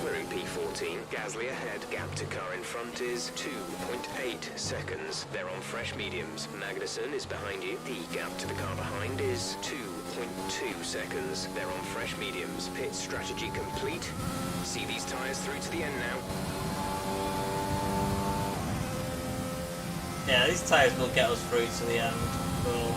We're in P14, Gasly ahead. Gap to car in front is 2.8 seconds. They're on fresh mediums. Magnussen is behind you. The gap to the car behind is 2.2 seconds. They're on fresh mediums. Pit strategy complete. See these tyres through to the end now. Yeah, these tyres will get us through to the end. Cool.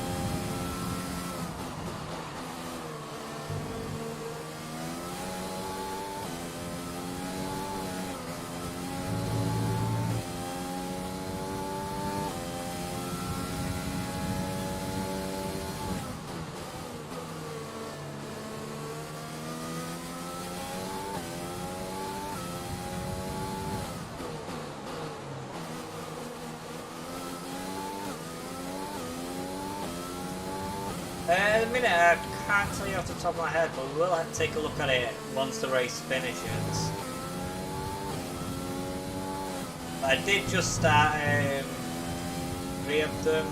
In a minute, I can't tell you off the top of my head, but we will have to take a look at it once the race finishes. I did just start 3 of them.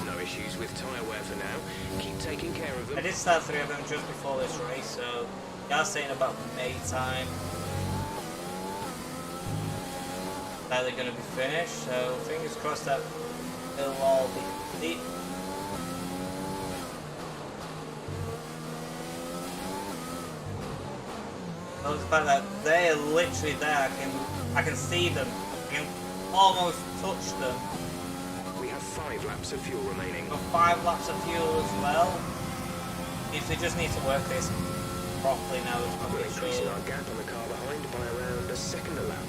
No issues with tyre wear for now. Keep taking care of them. I did start 3 of them just before this race, so you are saying about May time that they're going to be finished, so fingers crossed that they'll all be complete. The fact that they're literally there, I can see them, I can almost touch them. We have 5 laps of fuel remaining. Got 5 laps of fuel as well. If they just need to work this properly now, it's We're probably increasing sure. our gap on the car behind by around a second a lap.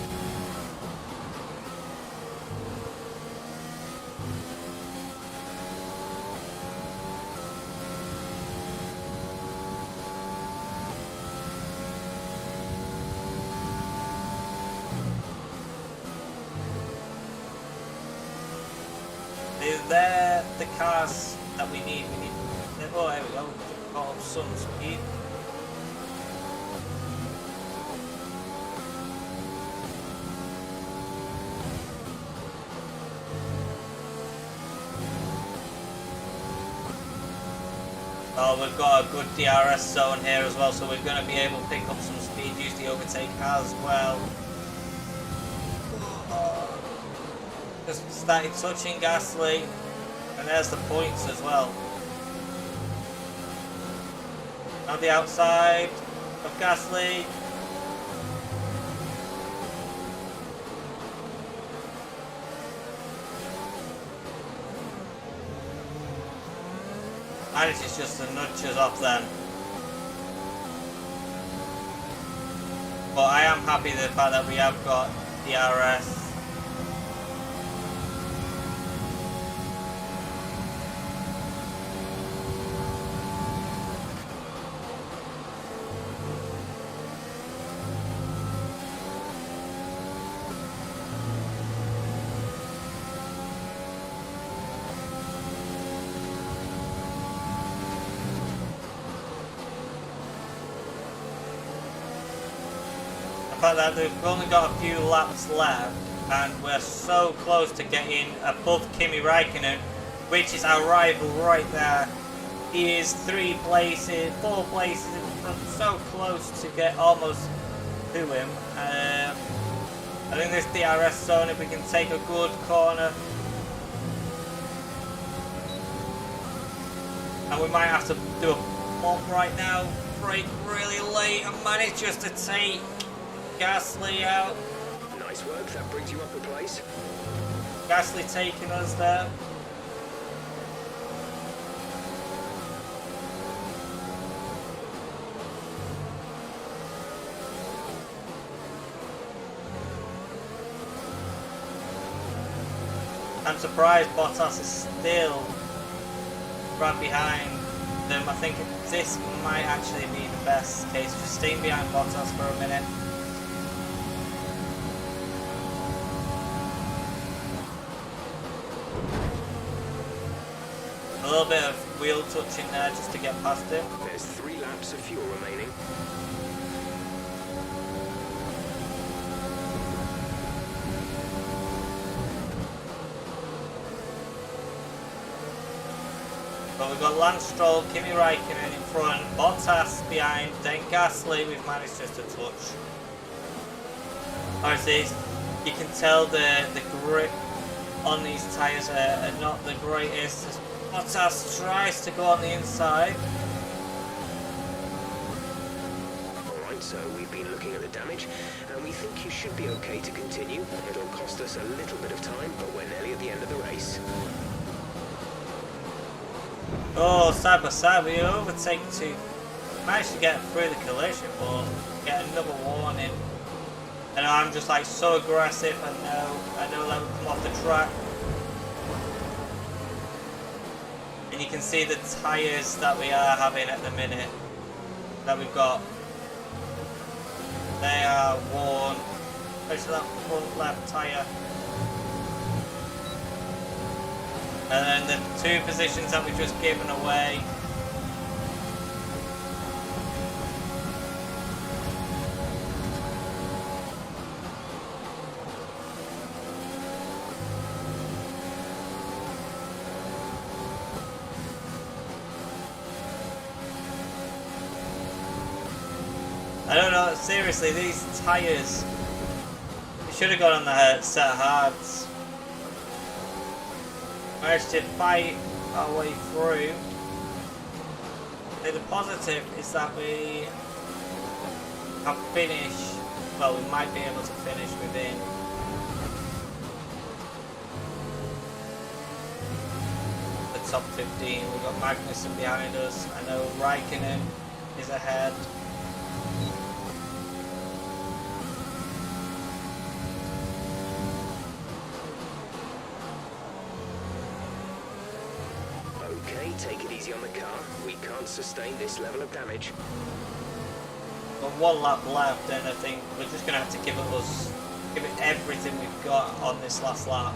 They're the cars that we need. Oh, there we go. Got up some speed. Oh, we've got a good DRS zone here as well, so we're going to be able to pick up some speed, use the overtake as well. Just started touching Gasly, and there's the points as well. On the outside of Gasly, Manages just to nudge us off them. But I am happy with the fact that we have got DRS. That we've only got a few laps left and we're so close to getting above Kimi Räikkönen, which is our rival right there. He is 3 places, 4 places in front, so close to get almost to him. I think this DRS zone, if we can take a good corner, and we might have to do a bomb right now, brake really late and manage just to take Gasly out. Nice work, that brings you up a place. Gasly taking us there. I'm surprised Bottas is still right behind them. I think this might actually be the best case, just staying behind Bottas for a minute. A little bit of wheel touching there just to get past him. There's 3 laps of fuel remaining. But we've got Lance Stroll, Kimi Räikkönen in front, Bottas behind, then Gasly we've managed just to touch. Obviously, you can tell the grip on these tyres are not the greatest. Bottas tries to go on the inside. Alright, so we've been looking at the damage, and we think you should be okay to continue. It'll cost us a little bit of time, but we're nearly at the end of the race. Oh, side by side, we overtake to manage to get through the collision, but get another warning. And I'm just like so aggressive. I know that we come off the track. And you can see the tyres that we are having at the minute that we've got. They are worn, especially that front left tyre. And then the 2 positions that we've just given away. I don't know, seriously, these tyres, we should have got on the set of hards. Managed to fight our way through. The positive is that we have finished, well, we might be able to finish within the top 15. We've got Magnussen behind us. I know Räikkönen is ahead. Okay, take it easy on the car. We can't sustain this level of damage. Got 1 lap left, and I think we're just going to have to give it everything we've got on this last lap.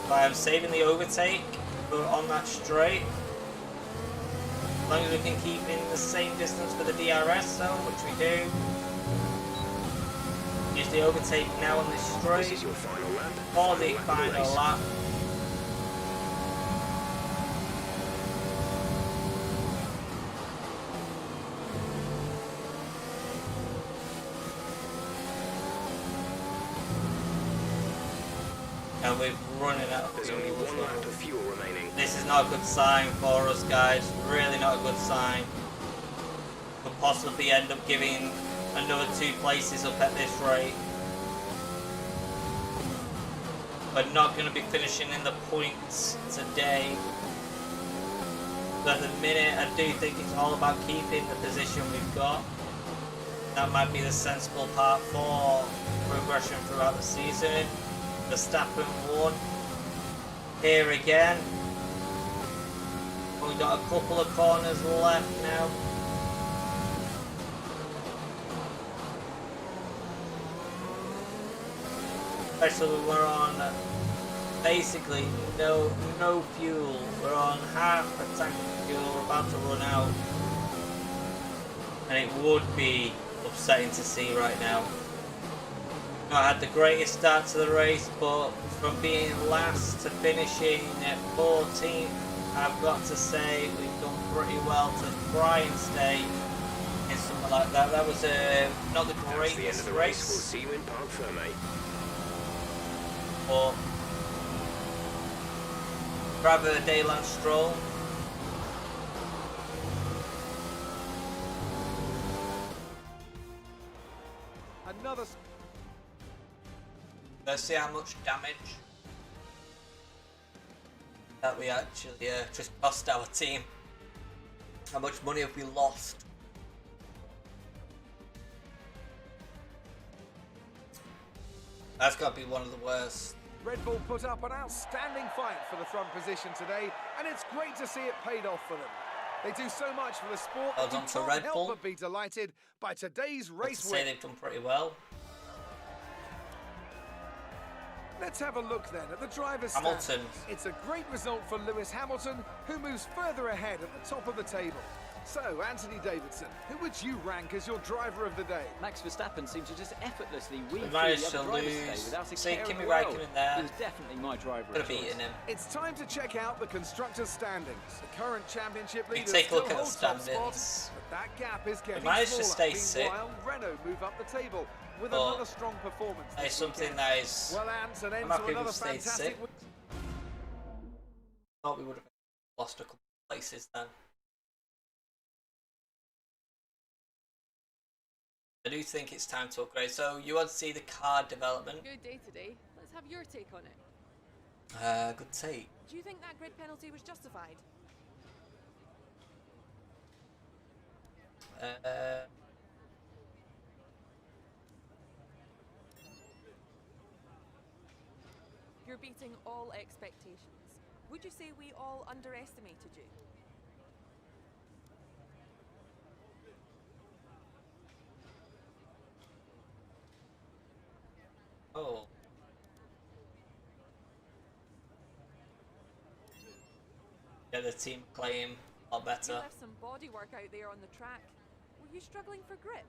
But I'm saving the overtake on that straight. As long as we can keep in the same distance for the DRS zone, which we do. Use the overtake now on this straight. This is your final lap. For the final lap. And we're running out of There's fuel. only 1 lap of fuel remaining. This is not a good sign for us, guys. Really not a good sign. Could possibly end up giving another 2 places up at this rate. We're not going to be finishing in the points today. But at the minute, I do think it's all about keeping the position we've got. That might be the sensible part for progression throughout the season. Verstappen won here again. We've got a couple of corners left now. Especially when we're on basically no fuel. We're on half a tank of fuel. We're about to run out, and it would be upsetting to see right now. Not had the greatest start to the race, but from being last to finishing at 14th, I've got to say we've done pretty well to try and stay in something like that. That was not the That's the end greatest of the race. race. We'll see you in Parc Fermé. But rather a Dayland Stroll. Another. Let's see how much damage that we actually just cost our team. How much money have we lost? That's got to be one of the worst. Red Bull put up an outstanding fight for the front position today, and it's great to see it paid off for them. They do so much for the sport Well that you done to can't Red help Bull. but be delighted by today's To race say win. they've done pretty well. Let's have a look then at the driver's Hamilton. standings. It's a great result for Lewis Hamilton, who moves further ahead at the top of the table. So, Anthony Davidson, who would you rank as your driver of the day? Max Verstappen seemed to just effortlessly weave through managed the other to drivers today lose. without a See, care in Kimi the world. Räikkönen there. He was definitely my driver Could of have choice. beaten him. It's time to check out the constructors' standings. The current championship We leader take a still look at the holds top standings. spot, but that gap is getting managed to smaller. stay Meanwhile, Renault move up the table with But another strong performance. That is this something weekend. that is. Well, Ant, an I'm end happy to we've another stayed fantastic sixth. week. Thought we would have lost a couple of places then. I do think it's time to upgrade. So you want to see the car development? Good day today. Let's have your take on it. Good take. Do you think that grid penalty was justified? You're beating all expectations. Would you say we all underestimated you? Oh. Yeah, the team claim a lot You better. left some body work out there on the track. Were you struggling for grip?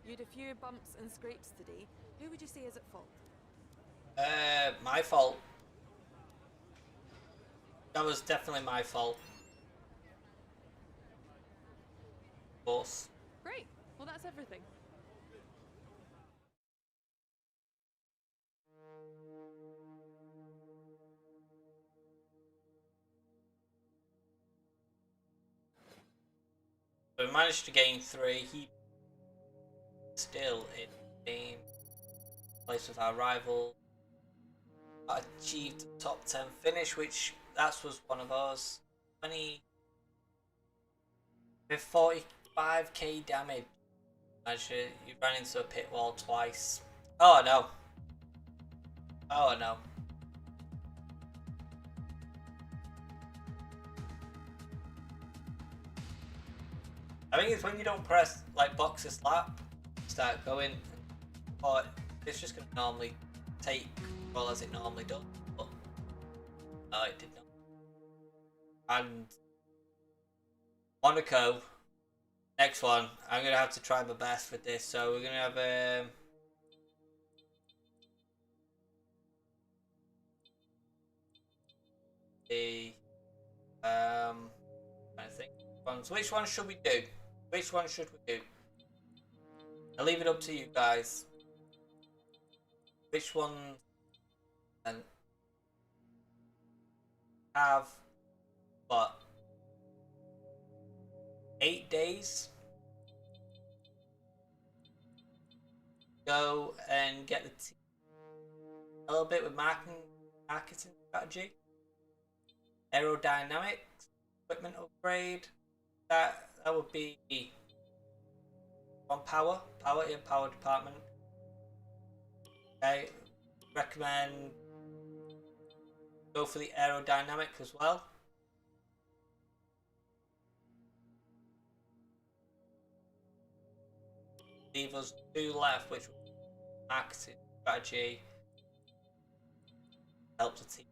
You had a few bumps and scrapes today. Who would you say is at fault? My fault. That was definitely my fault. Of course. Great. Well, that's everything. So we managed to gain 3. He still in game place with our rival. Achieved a top 10 finish, which that was one of ours. 20 with 45k damage. Actually, you ran into a pit wall twice. Oh no. Oh no. I think it's when you don't press like box a slap, start going, or it's just gonna normally take well as it normally does. But no, it did not. And Monaco, next one, I'm gonna have to try my best with this. So we're gonna have the I think ones. Which one should we do? Which one should we do? I'll leave it up to you guys. Which one and have what? 8 days go and get the team a little bit with marketing strategy, aerodynamics, equipment upgrade. That would be on power in power department. Okay, recommend go for the aerodynamic as well. Leave us 2 left, which will be marketing strategy. Help the team.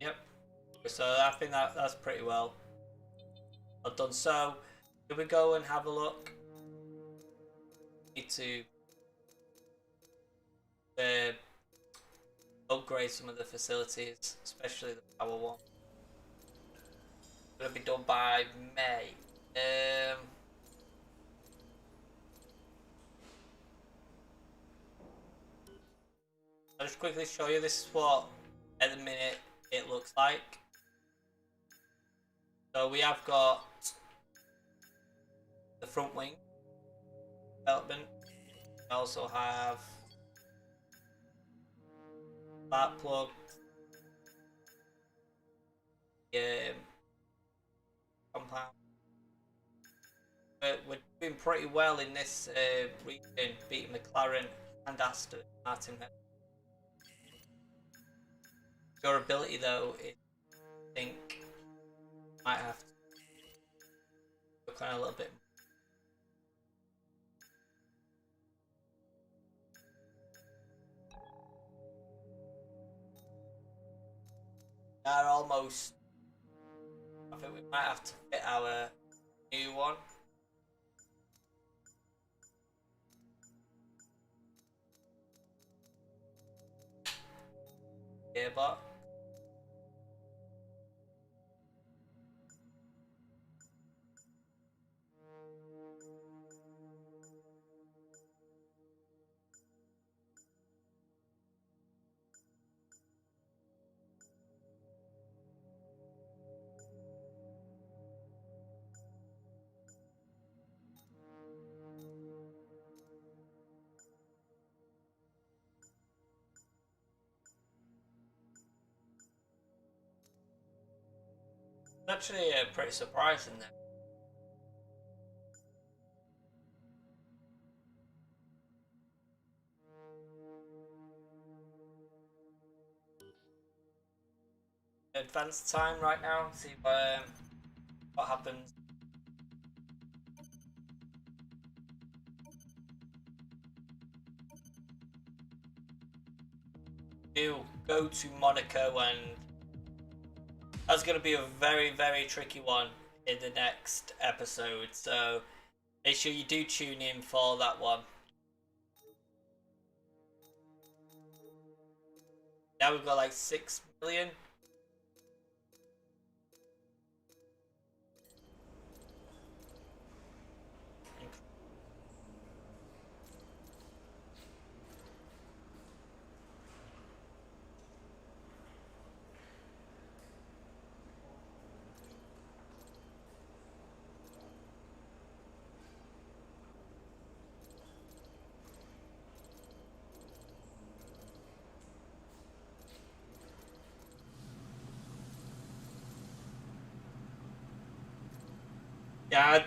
Yep. So I think that's pretty well done. So here we go and have a look. Need to upgrade some of the facilities, especially the power one. Gonna be done by May. I'll just quickly show you. This is what at the minute it looks like. So we have got the front wing development. We also have spark plug, compound. We're doing pretty well in this region, beating McLaren and Aston Martin. Durability though, I think might have to look on a little bit. We are almost. I think we might have to fit our new one. Gearbox. Actually, pretty surprising then. Advanced time right now. See what happens. Do go to Monaco, and that's going to be a very, very tricky one in the next episode, so make sure you do tune in for that one. Now we've got like 6 million. Yeah,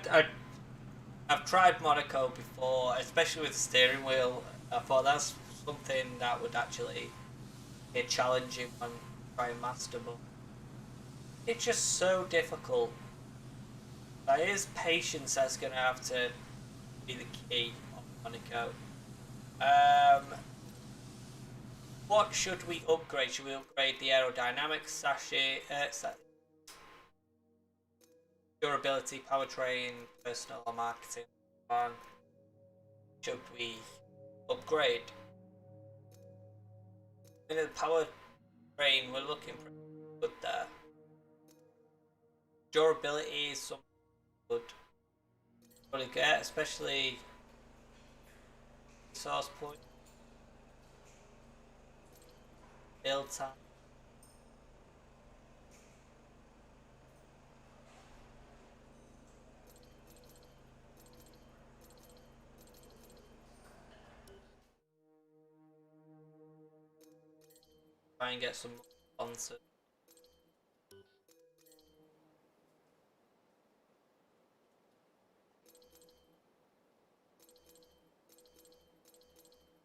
I've tried Monaco before, especially with the steering wheel. I thought that's something that would actually be challenging when trying to master, but it's just so difficult. There is patience that's going to have to be the key on Monaco. What should we upgrade? Should we upgrade the aerodynamics, sachet, durability, powertrain, personal marketing? Should we upgrade? In the powertrain, we're looking pretty good there. Durability is something good to get, especially source point, build time. try and get some sponsors.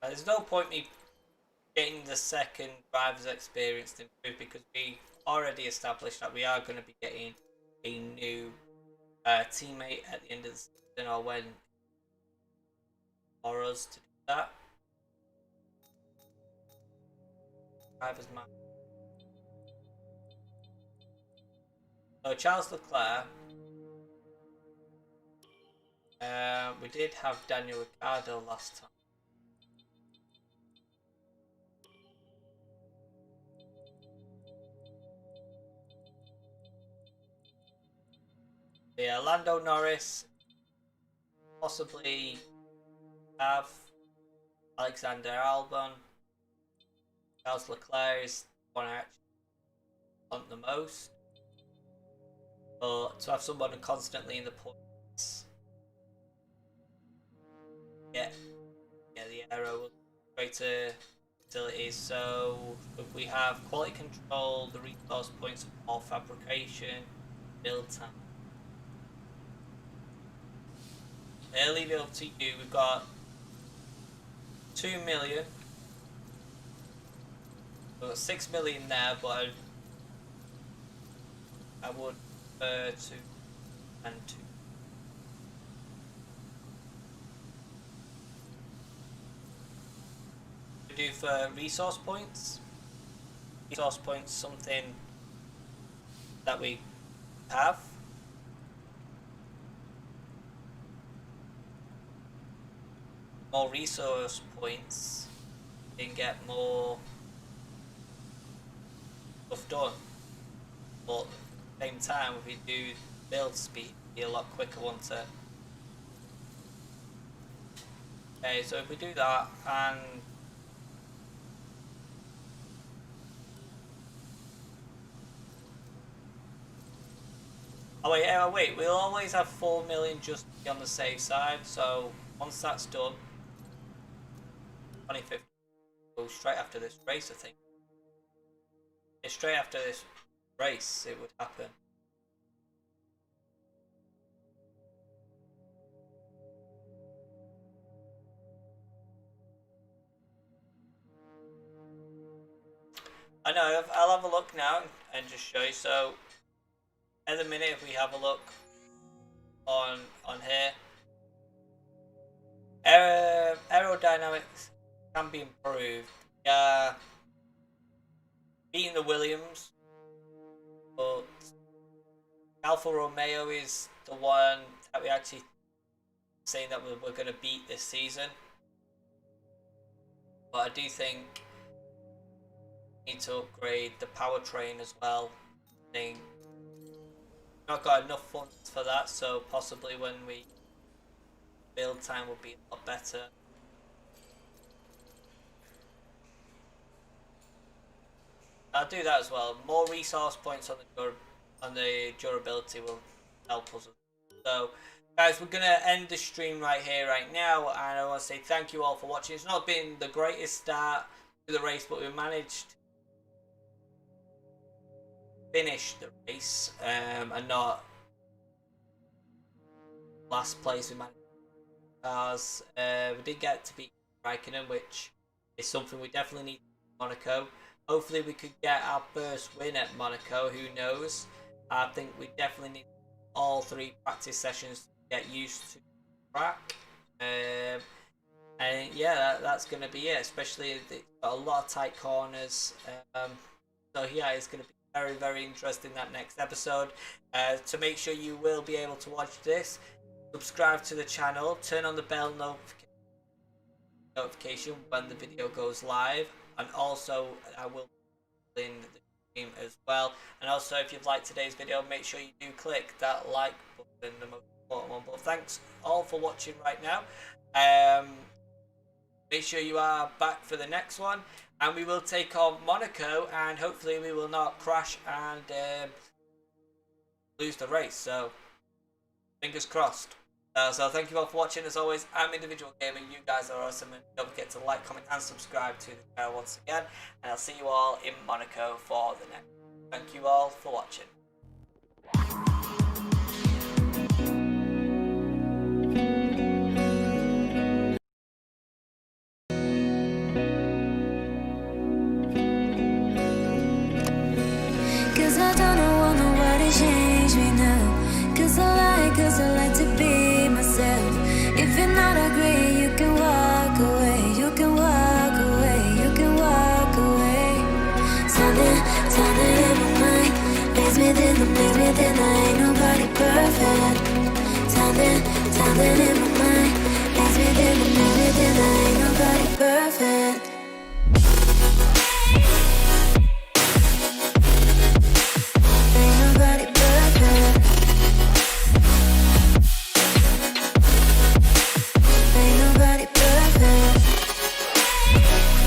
There's no point me getting the second driver's experience to improve because we already established that we are going to be getting a new teammate at the end of the season or when for us to do that. Driver's map. So Charles Leclerc. We did have Daniel Ricciardo last time. Yeah, Lando Norris, possibly have Alexander Albon. Charles Leclerc is the one I actually want the most. But to have someone constantly in the points, yeah, the aero will greater facilities. So we have quality control, the resource points of fabrication, build time. I'll leave it up to you. We've got 2 million. We've got 6 million there, but I would prefer to and to. We do for resource points. Resource points, something that we have. More resource points, you can get more stuff done. But at the same time, if we do build speed, it'll be a lot quicker, won't it? Okay, so if we do that and oh wait, we'll always have 4 million just to be on the safe side. So once that's done, 2050 go straight after this race, I think. Yeah, straight after this race it would happen. I know, I'll have a look now and just show you. So at the minute, if we have a look on here, aerodynamics can be improved. Beating the Williams, but Alfa Romeo is the one that we actually saying that we're going to beat this season. But I do think we need to upgrade the powertrain as well. I think we've not got enough funds for that, so possibly when we build time will be a lot better. I'll do that as well. More resource points on the durability will help us. So, guys, we're gonna end the stream right here, right now, and I want to say thank you all for watching. It's not been the greatest start to the race, but we managed to finish the race and not last place. We managed cars. We did get to beat Raikkonen, which is something we definitely need in Monaco. Hopefully we could get our first win at Monaco, who knows. I think we definitely need all 3 practice sessions to get used to the track. And yeah, that's going to be it, especially it's got a lot of tight corners. So yeah, it's going to be very, very interesting, that next episode. To make sure you will be able to watch this, subscribe to the channel, turn on the bell notification when the video goes live. And also, I will be in the stream as well. And also, if you've liked today's video, make sure you do click that like button, the most important one. But thanks all for watching right now. Make sure you are back for the next one. And we will take on Monaco. And hopefully we will not crash and lose the race. So, fingers crossed. So thank you all for watching. As always, I'm Individual Gamer. You guys are awesome, and don't forget to like, comment, and subscribe to the channel once again. And I'll see you all in Monaco for the next. Thank you all for watching. Cause I don't want nobody change me now. Cause I like to be myself. If you're not agree, you can walk away. You can walk away. You can walk away. Something in my mind makes me think I ain't nobody perfect. Something in my mind makes me think I ain't nobody perfect.